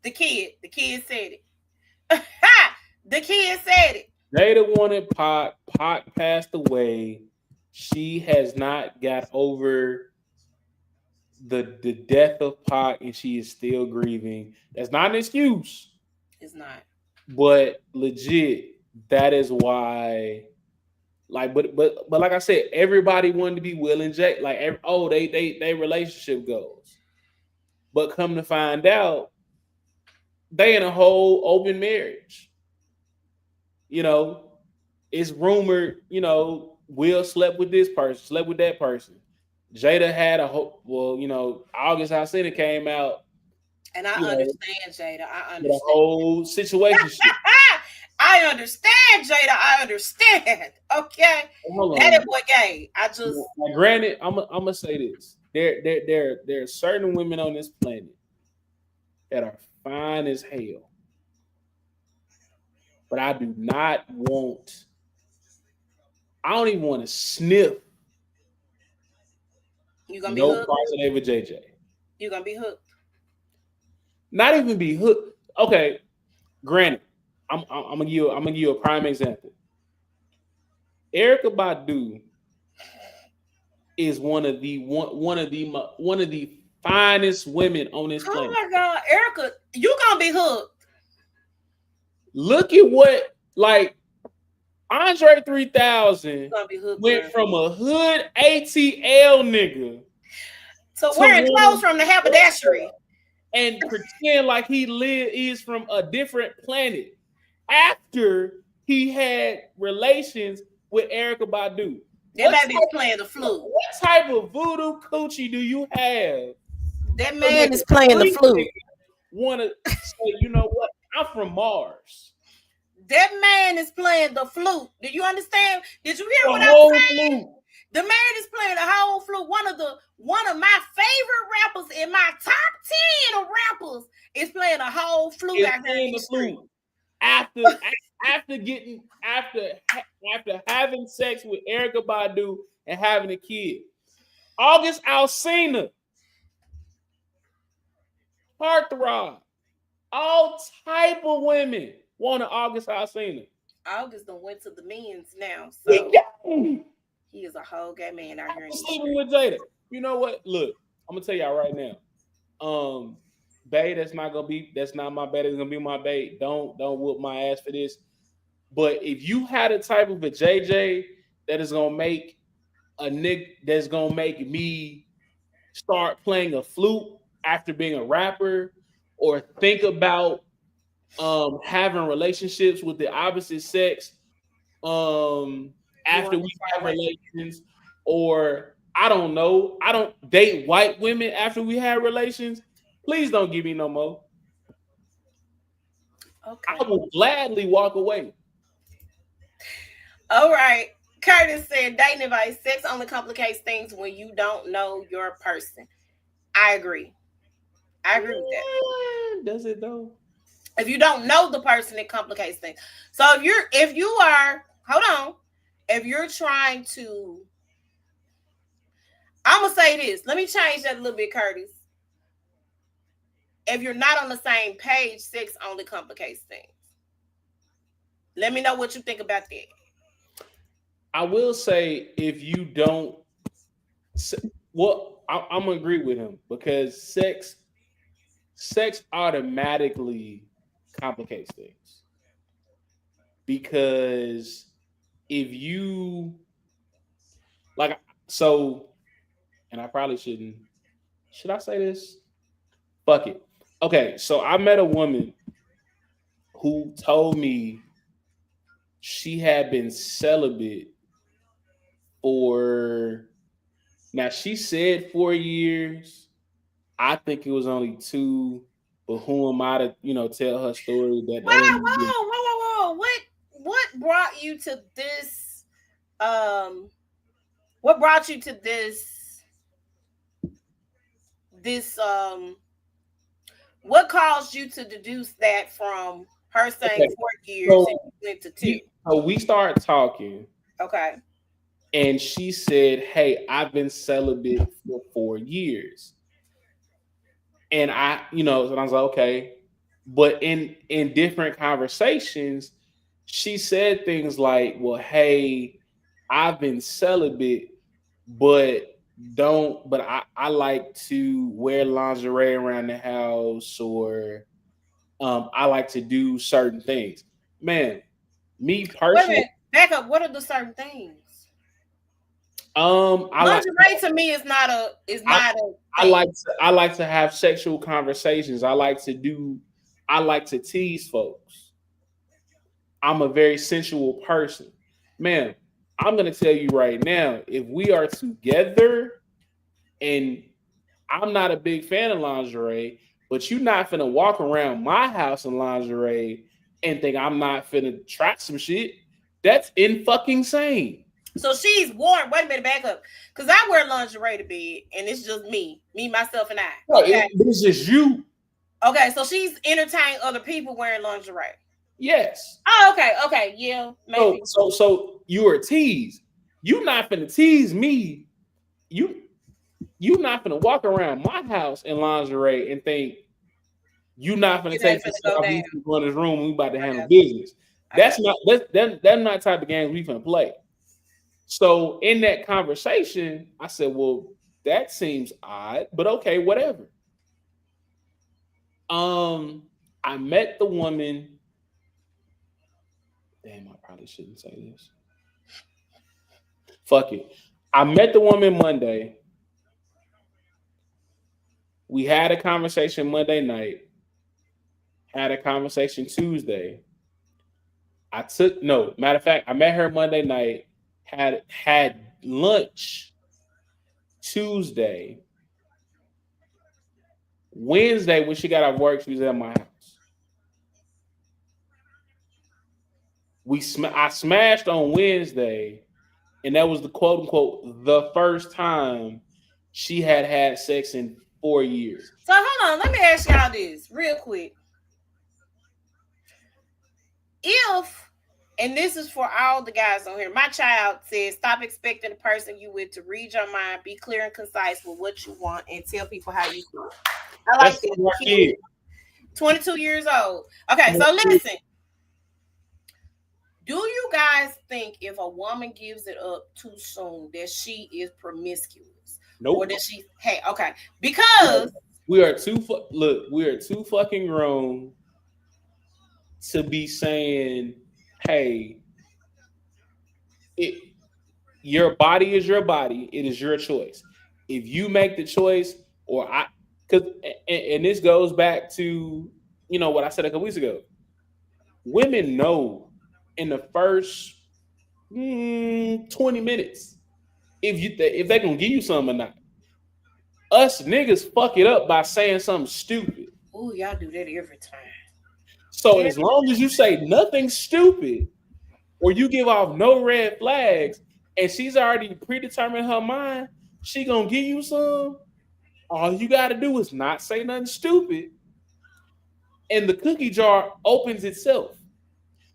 the kid said it. The kid said it. Jada wanted Pac. Pac passed away. She has not got over the death of Pac, and she is still grieving. That's not an excuse. It's not. But legit, that is why. Like, but like I said, everybody wanted to be Will and Jay. Like, they relationship goals. But come to find out, they in a whole open marriage. You know, it's rumored. You know, Will slept with this person, slept with that person. Jada had a whole. Well, you know, August Alsina came out. And I understand, Jada. I understand. The whole situation. I understand, Jada. I understand. Okay. That is what gay. I just now, granted, I'm gonna say this. There are certain women on this planet that are fine as hell. But I do not want, I don't even want to sniff you gonna be no hooked? parts of that with JJ. You gonna be hooked? Not even be hooked. Okay, granted, I'm gonna give you a prime example. Erykah Badu is one of the finest women on this planet. Oh my God, Erykah, you gonna be hooked? Look at what, like, Andre 3000 hooked, went from a hood ATL nigga to wearing clothes from the haberdashery and pretend like he is from a different planet after he had relations with Erykah Badu. That baby's playing the flute. What type of voodoo coochie do you have? That man is playing the flute. Want to say, you know what? I'm from Mars. That man is playing the flute. Do you understand? Did you hear what I'm saying? Flute. The man is playing the whole flute. One of my favorite rappers in my top 10 of rappers is playing a whole flute out here in the street. After having sex with Erykah Badu and having a kid. August Alsina. Heartthrob. All type of women want an August Alsina. August done went to the men's now, so he is a whole gay man out here. Sleeping with Jada. You know what? Look, I'm gonna tell y'all right now. Bae, that's not my bae. That's gonna be my bae. Don't whoop my ass for this. But if you had a type of a JJ that is gonna make a Nick, that's gonna make me start playing a flute after being a rapper, or think about having relationships with the opposite sex after we have relations, or I don't know, I don't date white women after we have relations, please don't give me no more. Okay. I will gladly walk away. All right. Curtis said, dating advice, sex only complicates things when you don't know your person. I agree. I agree with that. Does it though? If you don't know the person, it complicates things. So if you're trying to, I'm gonna say this. Let me change that a little bit, Curtis. If you're not on the same page, sex only complicates things. Let me know what you think about that. I will say, if you don't, well, I'm gonna agree with him, because sex automatically complicates things. Because if you like, so, and I probably shouldn't. Should I say this? Fuck it. Okay, so I met a woman who told me she had been celibate for, now she said 4 years. I think it was only 2, but who am I to, tell her story? That Whoa, ain't even. whoa, whoa, whoa, whoa. What brought you to this? What brought you to this? What caused you to deduce that from her saying Okay, 4 years and so you went to two? we start talking, Okay. and she said, "Hey, I've been celibate for 4 years," and so I was like, "Okay," but in different conversations, she said things like, "Well, hey, I've been celibate, but I like to wear lingerie around the house, or I like to do certain things." Man, me Wait a personally, minute. Back up. What are the certain things? I like Lingerie to me is not a I, thing. I like to have sexual conversations. I like to tease folks. I'm a very sensual person. Man, I'm gonna tell you right now, if we are together and I'm not a big fan of lingerie, but you're not finna walk around my house in lingerie and think I'm not finna try some shit. That's in fucking sane. So she's worn. Wait a minute, back up. Because I wear lingerie to bed, and it's just me, myself, and I. No, Okay. it's just you. Okay. So she's entertained other people wearing lingerie. Yes. Oh, okay. Okay. Yeah, maybe. So you are teased. You not finna tease me. You you not finna walk around my house in lingerie and think you not finna It ain't take finna this shit go off. down. We finna go in this room. And we about to I handle got business. you. I got That's not type of games we finna play. So in that conversation, I said, "Well, that seems odd, but okay, whatever." Um, I met the woman. Damn, I probably shouldn't say this. Fuck it. I met the woman Monday. We had a conversation Monday night. Had a conversation Tuesday. I took no matter of fact. I met her Monday night. Had lunch Tuesday. Wednesday when she got off work, she was at my house. I smashed on Wednesday, and that was the quote unquote the first time she had had sex in 4 years. So hold on. Let me ask y'all this real quick. If, and this is for all the guys on here, my child says, stop expecting the person you with to read your mind, be clear and concise with what you want, and tell people how you feel. I like That's that. my Cute. kid. 22 years old. Okay, so listen. Do you guys think if a woman gives it up too soon that she is promiscuous? Or Nope. that she, hey, okay. Because We are look, we are too fucking grown to be saying, "Hey, it your body is your body. It is your choice. If you make the choice, or I, because and this goes back to what I said a couple weeks ago. Women know in the first 20 minutes if they gonna give you something or not. Us niggas fuck it up by saying something stupid. oh, y'all do that every time. So Every as long as you say nothing stupid or you give off no red flags, and she's already predetermined her mind, she gonna give you some. All you gotta do is not say nothing stupid, and the cookie jar opens itself.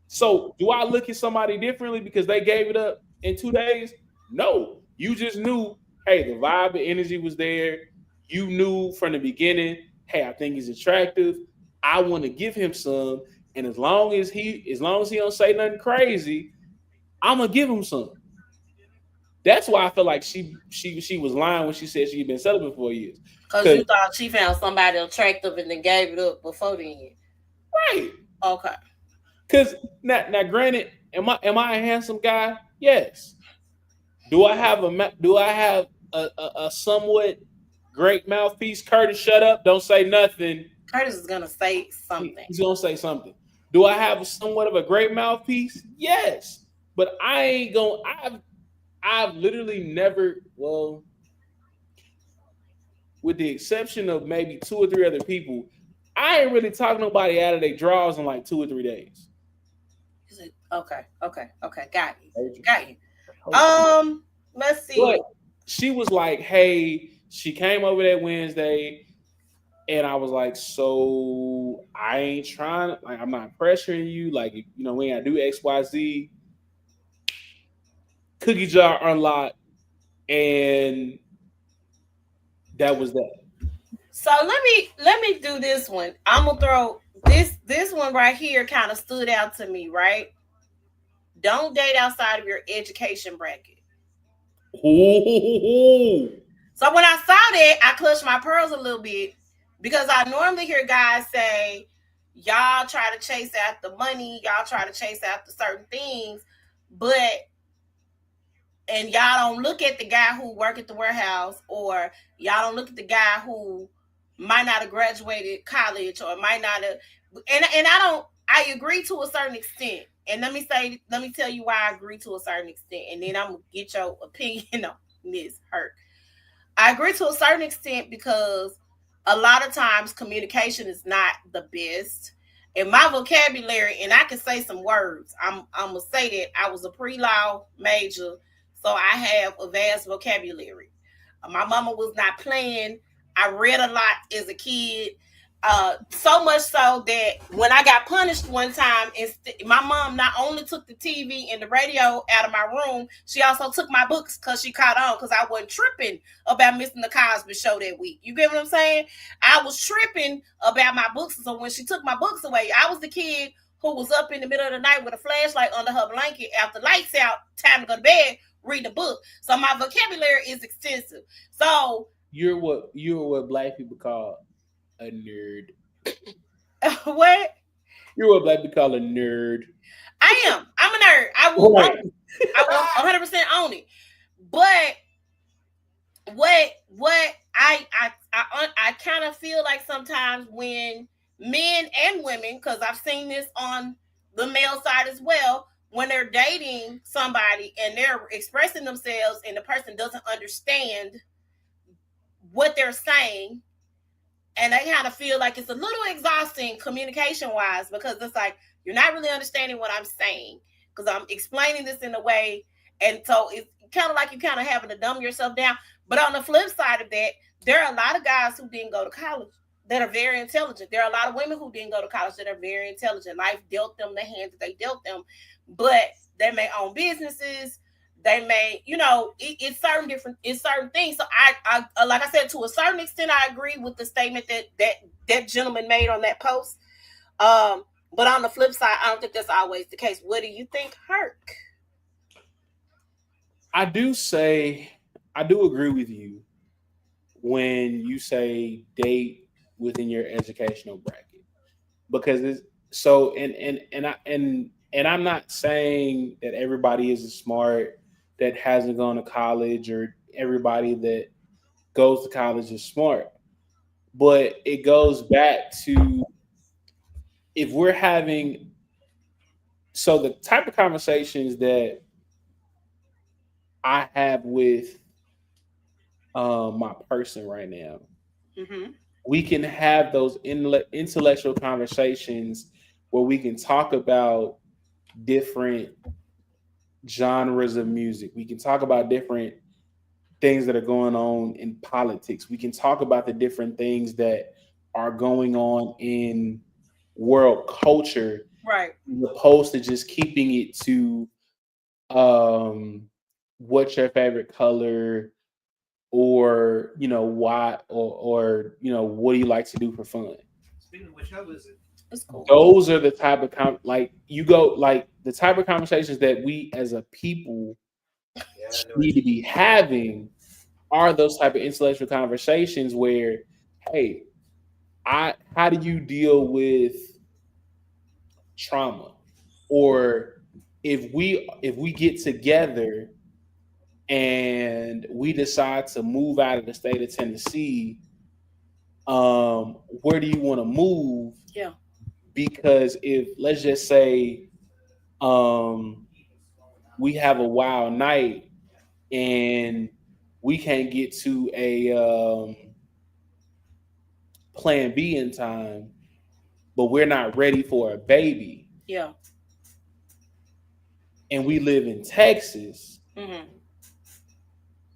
So do I look at somebody differently because they gave it up in 2 days? No. You just knew, hey, the vibe, the energy was there. You knew from the beginning, hey, I think he's attractive. I want to give him some. And as long as he don't say nothing crazy, I'm gonna give him some. That's why I feel like she was lying when she said she'd been celibate for years. because Cause you thought she found somebody attractive and then gave it up before then. right. Okay. Cause now granted, am I a handsome guy? Yes. Do I have a somewhat great mouthpiece? Curtis, shut up! Don't say nothing. Curtis is gonna say something. He's gonna say something. Do I have somewhat of a great mouthpiece? Yes, but I ain't gonna. I've literally never. Well, with the exception of maybe two or three other people, I ain't really talking nobody out of their drawers in like 2 or 3 days. Is it okay? Okay. Okay. Got you. Told you. Got you. Told you. Let's But see. she was like, "Hey," she came over that Wednesday, and I was like, "So I ain't trying. Like, I'm not pressuring you. Like, we ain't gotta do XYZ." Cookie jar unlocked, and that was that. So let me do this one. I'm gonna throw this one right here. Kind of stood out to me. Right? Don't date outside of your education bracket. Ooh. So when I saw that, I clutched my pearls a little bit because I normally hear guys say, "Y'all try to chase after money. Y'all try to chase after certain things, but and y'all don't look at the guy who work at the warehouse, or y'all don't look at the guy who might not have graduated college or might not have." And I agree to a certain extent. And let me tell you why I agree to a certain extent, and then I'm gonna get your opinion on this. Hurt. I agree to a certain extent because a lot of times communication is not the best. In my vocabulary, and I can say some words. I'm gonna say that I was a pre-law major, so I have a vast vocabulary. My mama was not playing. I read a lot as a kid. So much so that when I got punished one time, my mom not only took the TV and the radio out of my room, she also took my books because she caught on because I wasn't tripping about missing the Cosby Show that week. You get what I'm saying? I was tripping about my books. So when she took my books away, I was the kid who was up in the middle of the night with a flashlight under her blanket after lights out, time to go to bed, reading a book. So my vocabulary is extensive. So You're what black people call a nerd. what? You're what black people call a nerd. I am. I'm a nerd. Right. I will 100% own it. But what I kind of feel like sometimes when men and women, because I've seen this on the male side as well, when they're dating somebody and they're expressing themselves and the person doesn't understand what they're saying, and they kind of feel like it's a little exhausting communication wise because it's like you're not really understanding what I'm saying because I'm explaining this in a way, and so it's kind of like you kind of having to dumb yourself down. But on the flip side of that, there are a lot of guys who didn't go to college that are very intelligent. There are a lot of women who didn't go to college that are very intelligent. Life dealt them the hand that they dealt them, but they may own businesses. They may, it's it's certain things. So I like I said, to a certain extent, I agree with the statement that gentleman made on that post. But on the flip side, I don't think that's always the case. What do you think, Herc? I do agree with you when you say date within your educational bracket because it's so and I'm not saying that everybody is smart that hasn't gone to college or everybody that goes to college is smart, but it goes back to if we're having so the type of conversations that I have with my person right now, Mm-hmm. we can have those intellectual conversations where we can talk about different genres of music. We can talk about different things that are going on in politics. We can talk about the different things that are going on in world culture, Right. as opposed to just keeping it to um, what's your favorite color, or why, or what do you like to do for fun. Speaking of which, how is it? It's cool. Those are the type of like you go like the type of conversations that we as a people Yeah, I know need what to you be mean. having are those type of intellectual conversations where, hey, I how do you deal with trauma, or if we get together and we decide to move out of the state of Tennessee, where do you want to move? Yeah. Because if let's just say um, we have a wild night and we can't get to a plan B in time, but we're not ready for a baby, Yeah. and we live in Texas, Mm-hmm.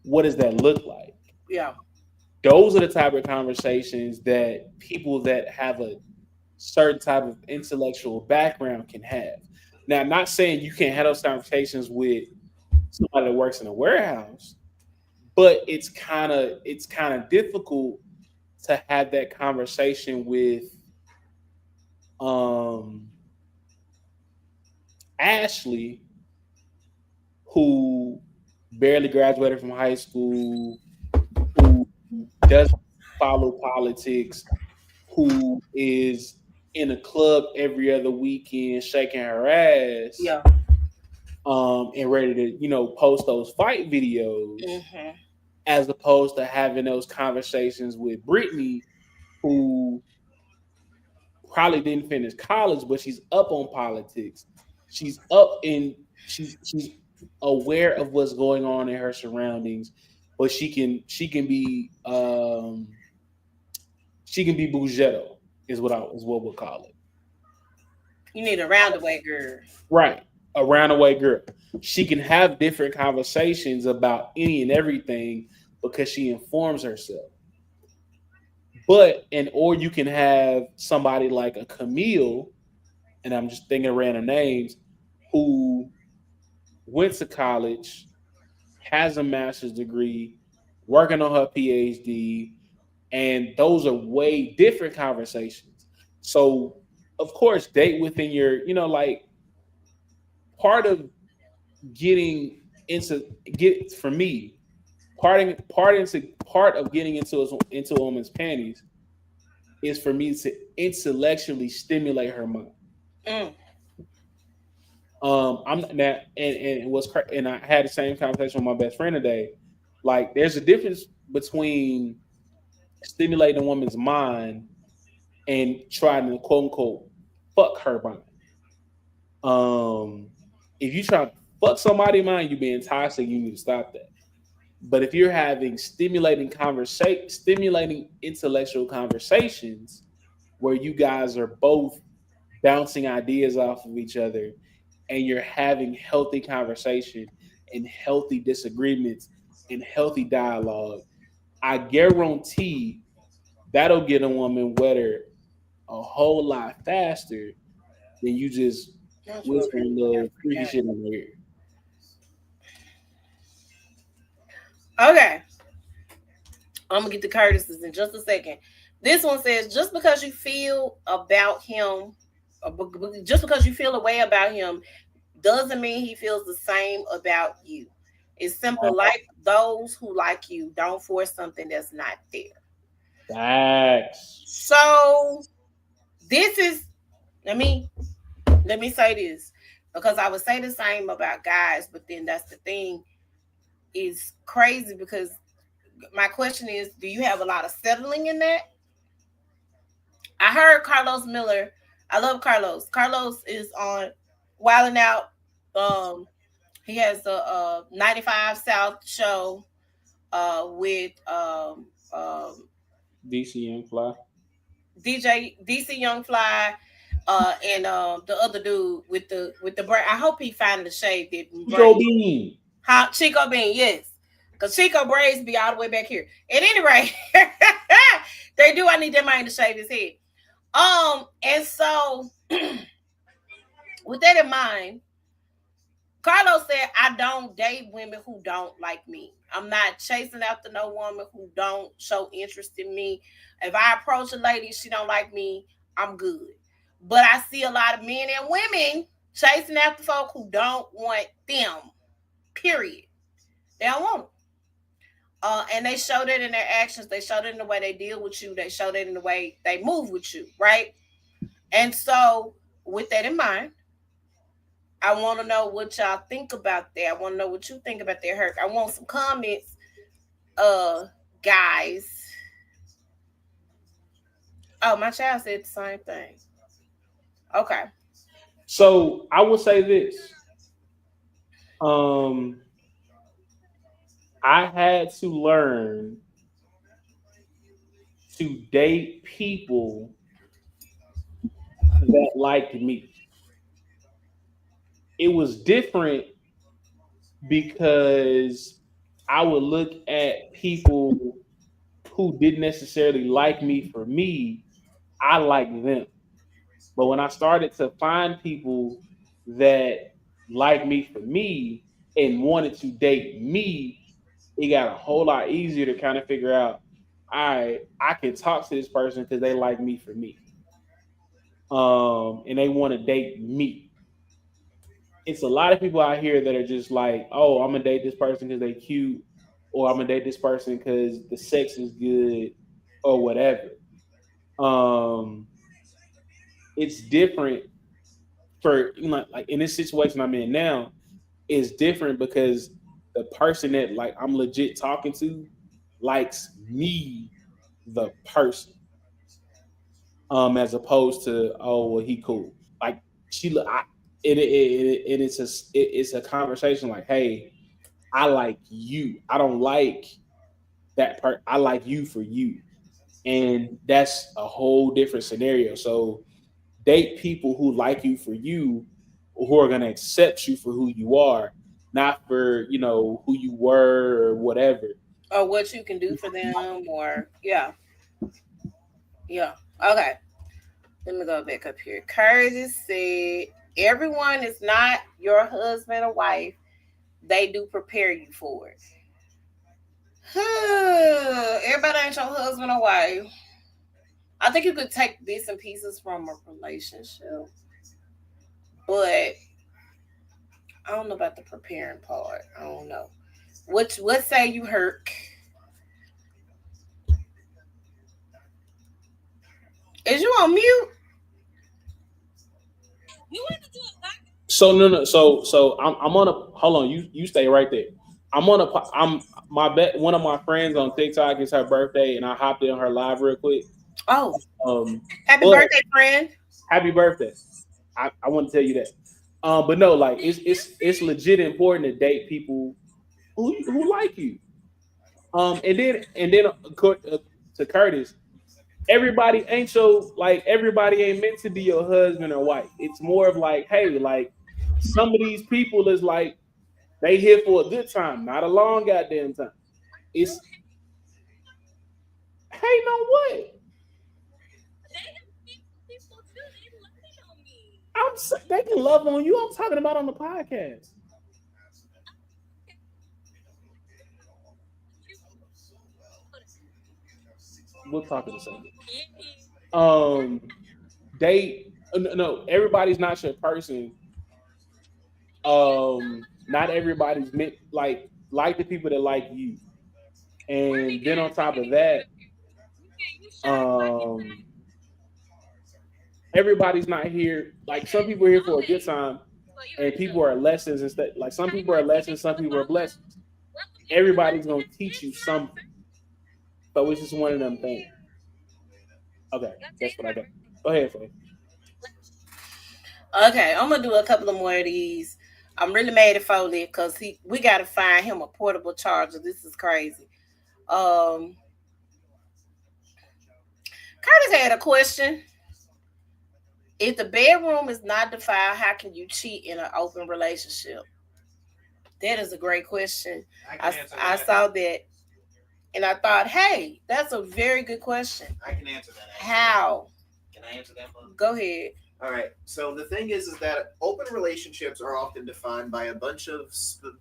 what does that look like? Yeah. Those are the type of conversations that people that have a certain type of intellectual background can have. Now, I'm not saying you can't have those conversations with somebody that works in a warehouse, but it's kind of difficult to have that conversation with um Ashley, who barely graduated from high school, who doesn't follow politics, who is in a club every other weekend shaking her ass, Yeah. and ready to, post those fight videos, Mm-hmm. as opposed to having those conversations with Brittany, who probably didn't finish college, but she's up on politics. She's up in she's aware of what's going on in her surroundings, but she can be Bugetto is what we'll call it. You need a roundaway girl. Right. A roundaway girl. She can have different conversations about any and everything because she informs herself. But and or you can have somebody like a Camille, and I'm just thinking of random names, who went to college, has a master's degree, working on her PhD, and those are way different conversations. So, of course, date within your, like part of getting into get for me, part of getting into a woman's panties is for me to intellectually stimulate her mind. Mm. I'm that, and I had the same conversation with my best friend today. Like, there's a difference between stimulating a woman's mind and trying to quote unquote fuck her mind. Um, if you try to fuck somebody's mind, you being toxic. You need to stop that. But if you're having stimulating intellectual conversations where you guys are both bouncing ideas off of each other, and you're having healthy conversation and healthy disagreements and healthy dialogue, I guarantee that'll get a woman wetter a whole lot faster than you just That's what whispering I little freaky forgot. shit in their ear. Okay. I'm gonna get the Curtis's in just a second. This one says, just because you feel about him, just because you feel a way about him, doesn't mean he feels the same about you. It's simple. Like those who like you, don't force something that's not there. Facts. So this is let me let me say this, because I would say the same about guys, but then that's the thing, is crazy because my question is, do you have a lot of settling in that? I heard Carlos Miller. I love Carlos. Carlos is on Wilding Out. He has the 95 South show with DC Young Fly. DJ DC Young Fly, and the other dude with the braid. I hope he finally shaved it and Chico braid. Bean. How Chico Bean, yes. Because Chico braids be all the way back here. At any rate, they do. I need that man to shave his head. And so with that in mind, Carlos said, I don't date women who don't like me. I'm not chasing after no woman who don't show interest in me. If I approach a lady, she don't like me, I'm good. But I see a lot of men and women chasing after folk who don't want them. Period. They don't want them. And they show that in their actions. They show that in the way they deal with you. They show that in the way they move with you, right? And so, with that in mind, I want to know what y'all think about that. I want to know what you think about that, Herc. I want some comments, uh, guys. Oh, my child said the same thing. Okay. So I will say this. Um, I had to learn to date people that liked me. It was different because I would look at people who didn't necessarily like me for me, I like them. But when I started to find people that like me for me and wanted to date me, it got a whole lot easier to kind of figure out, all right, I can talk to this person because they like me for me. And they want to date me. It's a lot of people out here that are just like, oh, I'm gonna date this person because they cute, or I'm gonna date this person because the sex is good, or whatever. Um, it's different for, you know, like in this situation I'm in now, it's different because the person that like I'm legit talking to likes me, the person, as opposed to, oh well, he cool. Like she look, it's a conversation like, hey, I like you. I don't like that part. I like you for you, and that's a whole different scenario. So date people who like you for you, who are going to accept you for who you are, not for, you know, who you were or whatever. Or what you can do for them, or yeah, yeah. Okay, let me go back up here. Curtis said, "Everyone is not your husband or wife. They do prepare you for it." Everybody ain't your husband or wife. I think you could take bits and pieces from a relationship, but I don't know about the preparing part. I don't know. What say you, Herc? Is you on mute? So no, no. I'm on a, hold on. You stay right there. I'm my bet. One of my friends on TikTok is her birthday, and I hopped in her live real quick. Oh, Um, happy but birthday, friend. happy birthday. I want to tell you that. But no, like it's legit important to date people who like you. To Curtis, everybody ain't meant to be your husband or wife. It's more of like, hey, like some of these people is like they here for a good time, not a long goddamn time. It's, hey, know what? They can love on you. I'm talking about on the podcast. We'll talk in a second. Um, no, everybody's not your person. Not everybody's meant like the people that like you. And then on top of that, um, everybody's not here. Like some people are here for a good time, and people are lessons instead. Like some people are lessons, some people are blessings. Everybody's gonna teach you something. So it's just one of them things. Okay, that's what I got. Go ahead, Faye. Okay, I'm gonna do a couple of more of these. I'm really mad at Foley because we gotta find him a portable charger. This is crazy. Um, Curtis had a question. If the bedroom is not defiled, how can you cheat in an open relationship? That is a great question. I I, can answer I that. saw that and I thought, hey, that's a very good question. I can answer that. How? Can I answer that one? Go ahead. All right. So the thing is that open relationships are often defined by a bunch of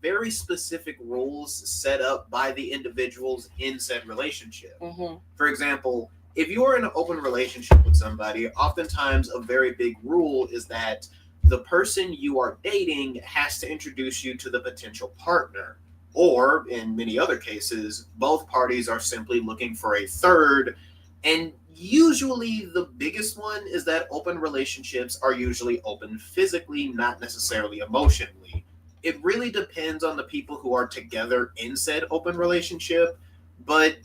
very specific rules set up by the individuals in said relationship. Mm-hmm. For example, if you're in an open relationship with somebody, oftentimes a very big rule is that the person you are dating has to introduce you to the potential partner. Or, in many other cases, both parties are simply looking for a third. And usually, the biggest one is that open relationships are usually open physically, not necessarily emotionally. It really depends on the people who are together in said open relationship, but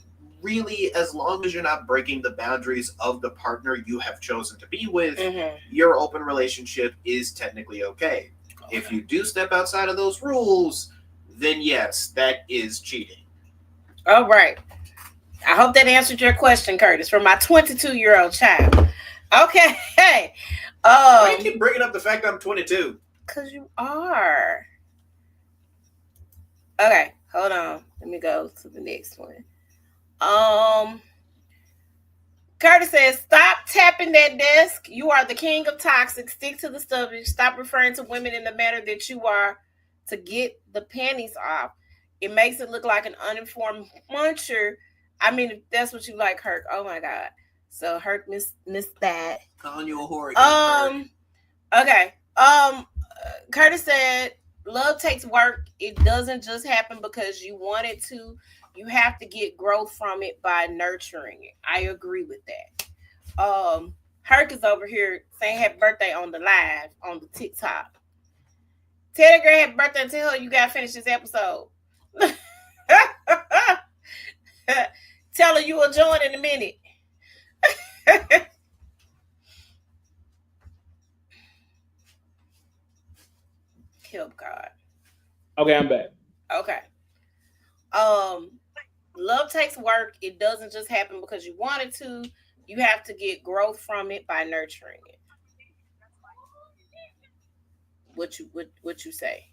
really, as long as you're not breaking the boundaries of the partner you have chosen to be with, Mm-hmm. your open relationship is technically okay. If you do step outside of those rules, then yes, that is cheating. All right. I hope that answered your question, Curtis, from my 22-year-old child. Okay. Hey. Why do you Um, keep bringing up the fact I'm 22? cause you are. Okay, hold on. Let me go to the next one. Um, Curtis says, "Stop tapping that desk. You are the king of toxic. Stick to the subject. Stop referring to women in the manner that you are to get the panties off. It makes it look like an uninformed muncher. I mean, if that's what you like, Herc. Oh my God. So Herc missed that. Calling you a whore again. Herc. Okay. Curtis said, "Love takes work. It doesn't just happen because you want it to. You have to get growth from it by nurturing it." I agree with that. Herc is over here saying happy birthday on the live on the TikTok. Tell the girl happy birthday and tell her you gotta finish this episode. Tell her you will join in a minute. Help God. Okay, I'm back. Okay. Um, love takes work. It doesn't just happen because you want it to. You have to get growth from it by nurturing it. What you say?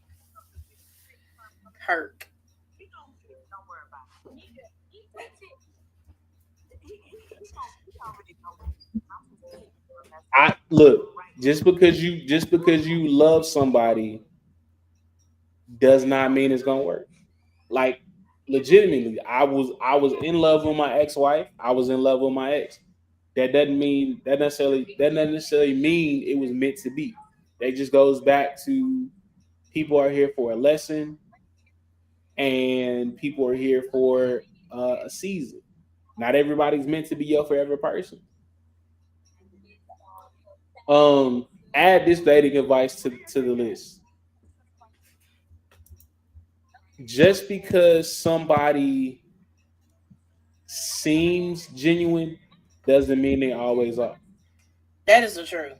Hurt. I look, just because you love somebody does not mean it's gonna work. Like legitimately, I was in love with my ex-wife. I was in love with my ex. That doesn't necessarily mean it was meant to be. That just goes back to people are here for a lesson and people are here for a season. Not everybody's meant to be your forever person. Add this dating advice to the list. Just because somebody seems genuine doesn't mean they always are. That is the truth.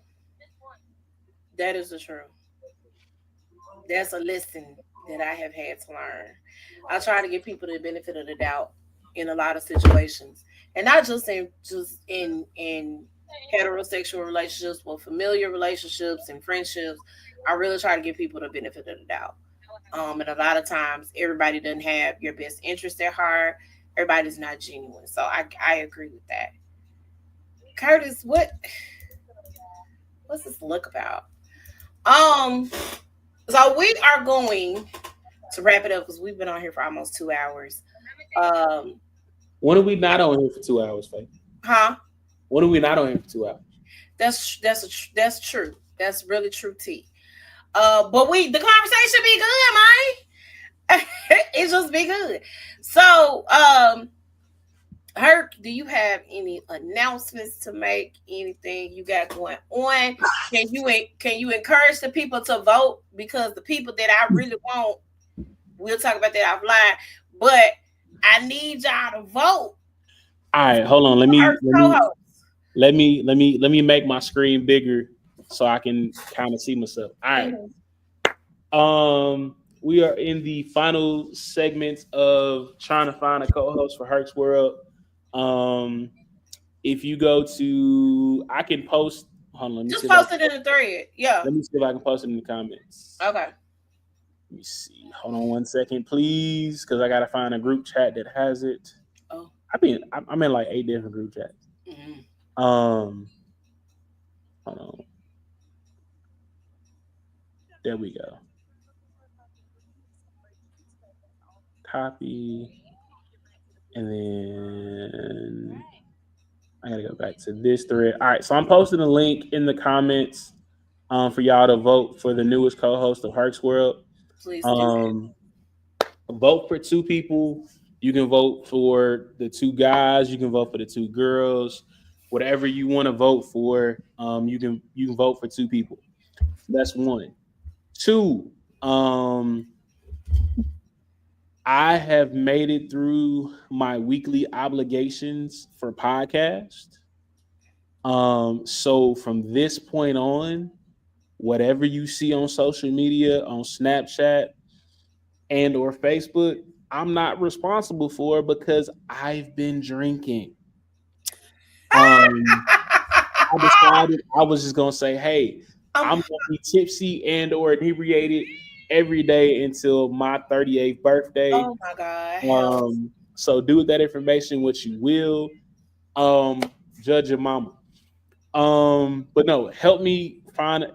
That is the truth. That's a lesson that I have had to learn. I try to give people the benefit of the doubt in a lot of situations, and not just in heterosexual relationships, but familiar relationships and friendships. I really try to give people the benefit of the doubt. And a lot of times, everybody doesn't have your best interest at heart. Everybody's not genuine, so I agree with that. Curtis, what's this look about? Um, so we are going to wrap it up because we've been on here for almost 2 hours. Um, When are we not on here for 2 hours, Faith? huh? When are we not on here for 2 hours? That's true. That's really true, T. But the conversation be good, man. It just be good. So, Herc, do you have any announcements to make? Anything you got going on? Can you encourage the people to vote? Because the people that I really want, we'll talk about that offline. But I need y'all to vote All right, hold on. for co-host. Let me make my screen bigger so I can kind of see myself. All right. Mhm. We are in the final segments of trying to find a co-host for Herc's World. Um, if you go to, I can post. Hold on, let me Just see if I post it in the thread. Yeah. let me see if I can post it in the comments. Okay. Let me see. Hold on 1 second, please, because I gotta find a group chat that has it. Oh. I'm in like 8 different group chats. Mhm. Um, hold on. There we go. Copy, and then I gotta go back to this thread. All right, so I'm posting a link in the comments for y'all to vote for the newest co-host of Herc's World. Please do that. Um, Vote for two people. You can vote for the two guys. You can vote for the two girls. Whatever you want to vote for, you can vote for two people. That's one. Two. I have made it through my weekly obligations for podcast. So from this point on, whatever you see on social media, on Snapchat and or Facebook, I'm not responsible for because I've been drinking. Um, I decided I was just gonna say, hey, I'm, I'm gonna be tipsy and or inebriated every day until my 38th birthday. oh my God, help. So do with that information what you will. Um, judge your mama. But no, help me find,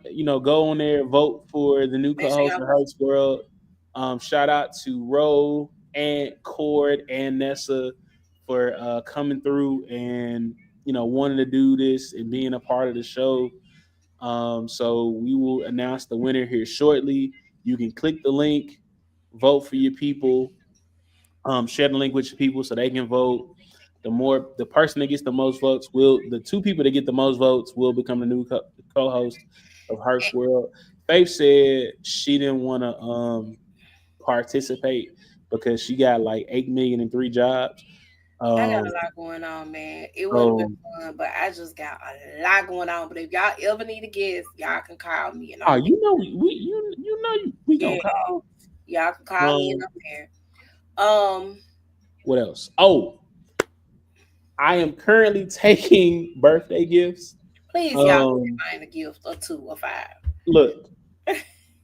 go on there, vote for the new Make sure co-host y'all of vote. Hertz World. Shout out to Ro and Cord and Nessa for coming through and wanting to do this and being a part of the show. So we will announce the winner here shortly. You can click the link, vote for your people, share the link with your people so they can vote. The person that gets the most votes the two people that get the most votes will become the new co-host of Herc's World. Faith said she didn't want to participate because she got like 8 million and 3 jobs. I got Um, a lot going on, man. It would have been so fun, but I just got a lot going on. But if y'all ever need a guest, y'all can call me and I'm there. we Yeah, gonna call. y'all can call me and Um, I'm there. Um, what else? Oh, I am currently taking birthday gifts. please, y'all can Um, find a gift or two or five. look,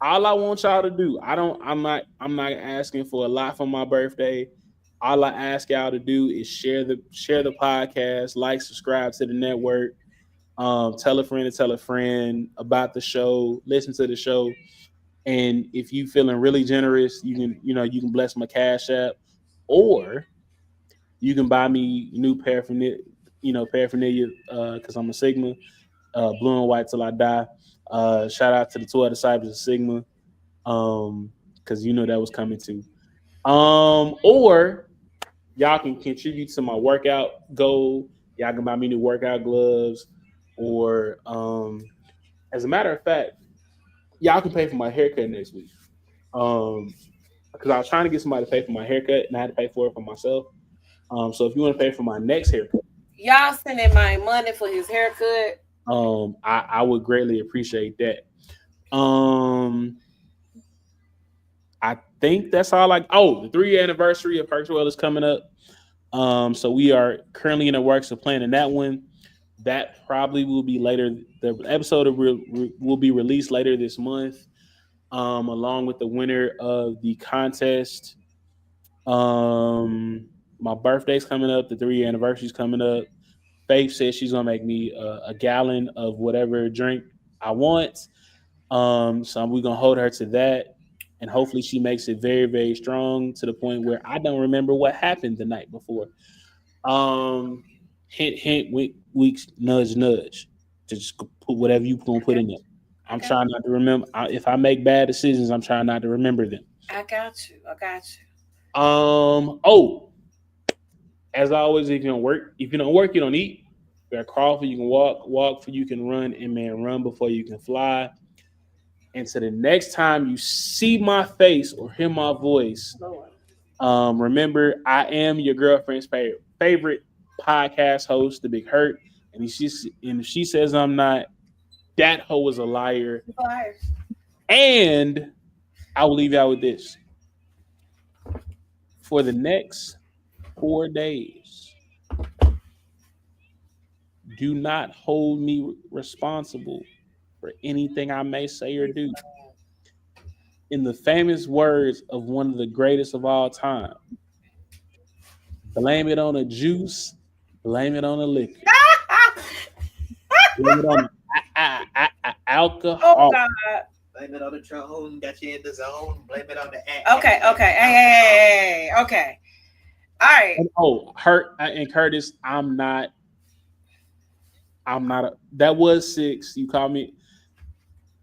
all I want y'all to do, I'm not asking for a lot for my birthday. All I ask y'all to do is share the podcast, like, subscribe to the network, tell a friend to tell a friend about the show, listen to the show. And if you feeling really generous, you can bless my cash app, or you can buy me new paraphernalia, because I'm a Sigma, blue and white till I die. Shout out to the two other disciples of Sigma, because that was coming too. Or y'all can contribute to my workout goal. Y'all can buy me new workout gloves, or as a matter of fact, y'all can pay for my haircut next week. Um, because I was trying to get somebody to pay for my haircut, and I had to pay for it for myself. So if you want to pay for my next haircut, Y'all sending my money for his haircut. I would greatly appreciate that. Um, I think that's all. The 3-year anniversary of Perkswell is coming up. So we are currently in the works of planning that one. That probably will be later. The episode will be released later this month, along with the winner of the contest. My birthday's coming up. The 3-year anniversary's coming up. Faith says she's gonna make me a gallon of whatever drink I want. So we're gonna hold her to that, and hopefully she makes it very, very strong to the point where I don't remember what happened the night before. Hint, hint, wink, weeks, nudge, nudge. Just put whatever you gonna I put got in there. I I'm got trying not to remember. If I make bad decisions, I'm trying not to remember them. I got you. I got you. Oh, as always, if you don't work, you don't eat. You gotta crawl for you can walk, walk for you can run, and man, run before you can fly. And so the next time you see my face or hear my voice, Lord. remember I am your girlfriend's favorite podcast host, the Big Hurt. And if she says I'm not, that hoe is a liar. Fire. And I will leave y'all with this: for the next 4 days, do not hold me responsible for anything I may say or do. In the famous words of one of the greatest of all time, blame it on the juice, blame it on the liquor, blame it on the Oh alcohol. God. Blame it on the drone. Got you in the zone. Blame it on the Okay. Okay. Hey. Okay. All right. And Hurt and Curtis, I'm not. That was 6. You call me.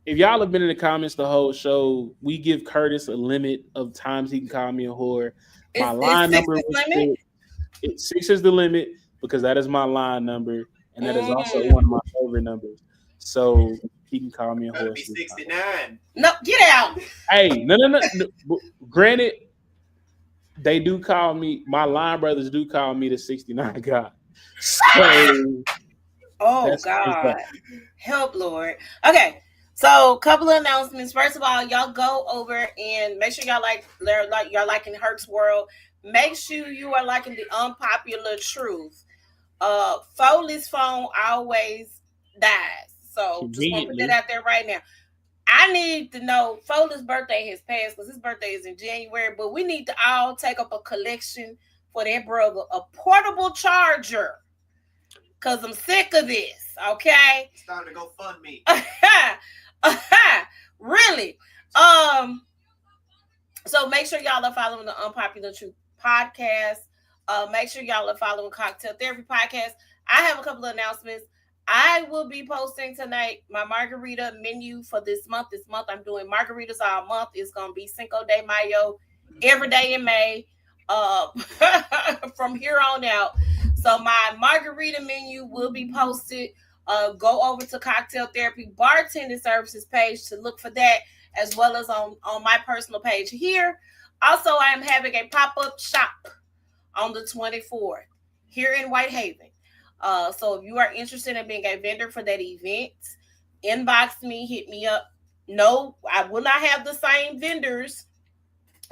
If y'all have been in the comments the whole show, we give Curtis a limit of times he can call me a whore. My Is line six number the was limit? 6. 6 is the limit because that is my line number, and that is also Mm. one of my favorite numbers. So he can call me a Gotta horse. be 69. No, get out. Hey, no. Granted, they do call me. My line brothers do call me the 69 guy. So Oh that's that. God. Help, Lord. Okay. So, couple of announcements. First of all, y'all go over and make sure y'all liking Herc's World. Make sure you are liking the unpopular truth. Foley's phone always dies. So just want to put that Conveniently. out there right now. I need to know. Foley's birthday has passed because his birthday is in January, but we need to all take up a collection for that brother, a portable charger. Cause I'm sick of this. Okay. It's time to go fund me. Really. So make sure y'all are following the Unpopular Truth podcast. Make sure y'all are following Cocktail Therapy podcast. I have a couple of announcements. I will be posting tonight my margarita menu for this month. This month I'm doing margaritas all month. It's gonna be Cinco de Mayo every day in May. From here on out. So my margarita menu will be posted. Go over to Cocktail Therapy Bartending Services page to look for that, as well as on my personal page here. Also, I am having a pop-up shop on the 24th here in Whitehaven. So if you are interested in being a vendor for that event, inbox me, hit me up. No, I will not have the same vendors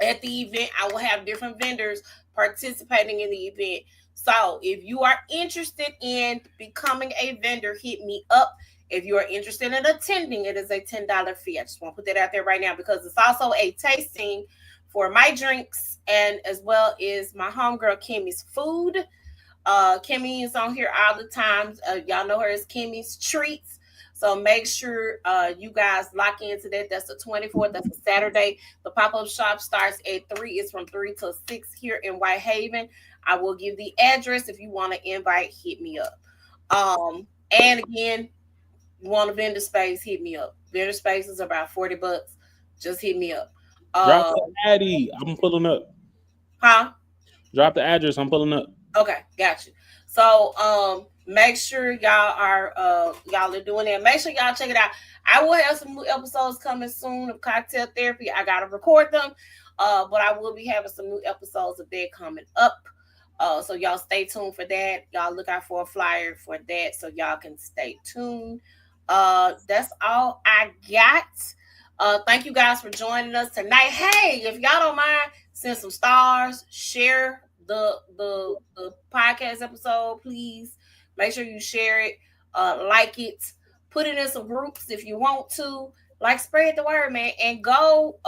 at the event. I will have different vendors participating in the event. So if you are interested in becoming a vendor, hit me up. If you are interested in attending, it is a $10 fee. I just want to put that out there right now because it's also a tasting for my drinks and as well as my homegirl Kimmy's food. Kimmy is on here all the time. Y'all know her as Kimmy's Treats. So make sure you guys lock into that. That's the 24th. That's a Saturday. The pop-up shop starts at 3. It's from 3 to 6 here in Whitehaven. I will give the address. If you want to invite, hit me up. And again, you want a vendor space, hit me up. Vendor space is about $40. Just hit me up. Drop the Addy. I'm pulling up. Huh? Drop the address. I'm pulling up. Okay, got you. So make sure y'all are doing that. Make sure y'all check it out. I will have some new episodes coming soon of Cocktail Therapy. I gotta record them. But I will be having some new episodes of that coming up. So y'all stay tuned for that. Y'all look out for a flyer for that so y'all can stay tuned. That's all I got. Thank you guys for joining us tonight. Hey, if y'all don't mind, send some stars, share the podcast episode, please. Make sure you share it, like it, put it in some groups if you want to. Like, spread the word, man, and go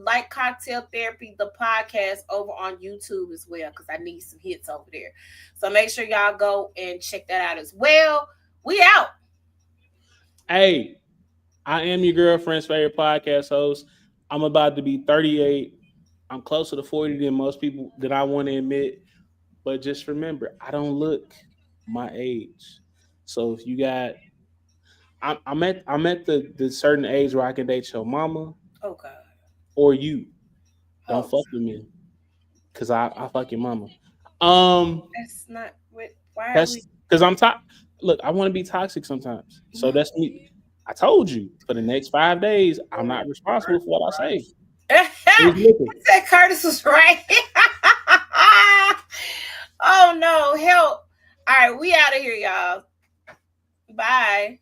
like Cocktail Therapy, the podcast, over on YouTube as well, because I need some hits over there. So make sure y'all go and check that out as well. We out. Hey, I am your girlfriend's favorite podcast host. I'm about to be 38. I'm closer to 40 than most people that I want to admit. But just remember, I don't look my age. So if you got, I'm at the certain age where I can date your mama. Oh God. Or you. Don't fuck with me, cause I fuck your mama. That's not what. Why that's are we? because I'm Look, I want to be toxic sometimes. So that's me. I told you for the next 5 days, I'm not responsible for what I say. That Curtis was right. Oh no, help. All right, we out of here, y'all. Bye.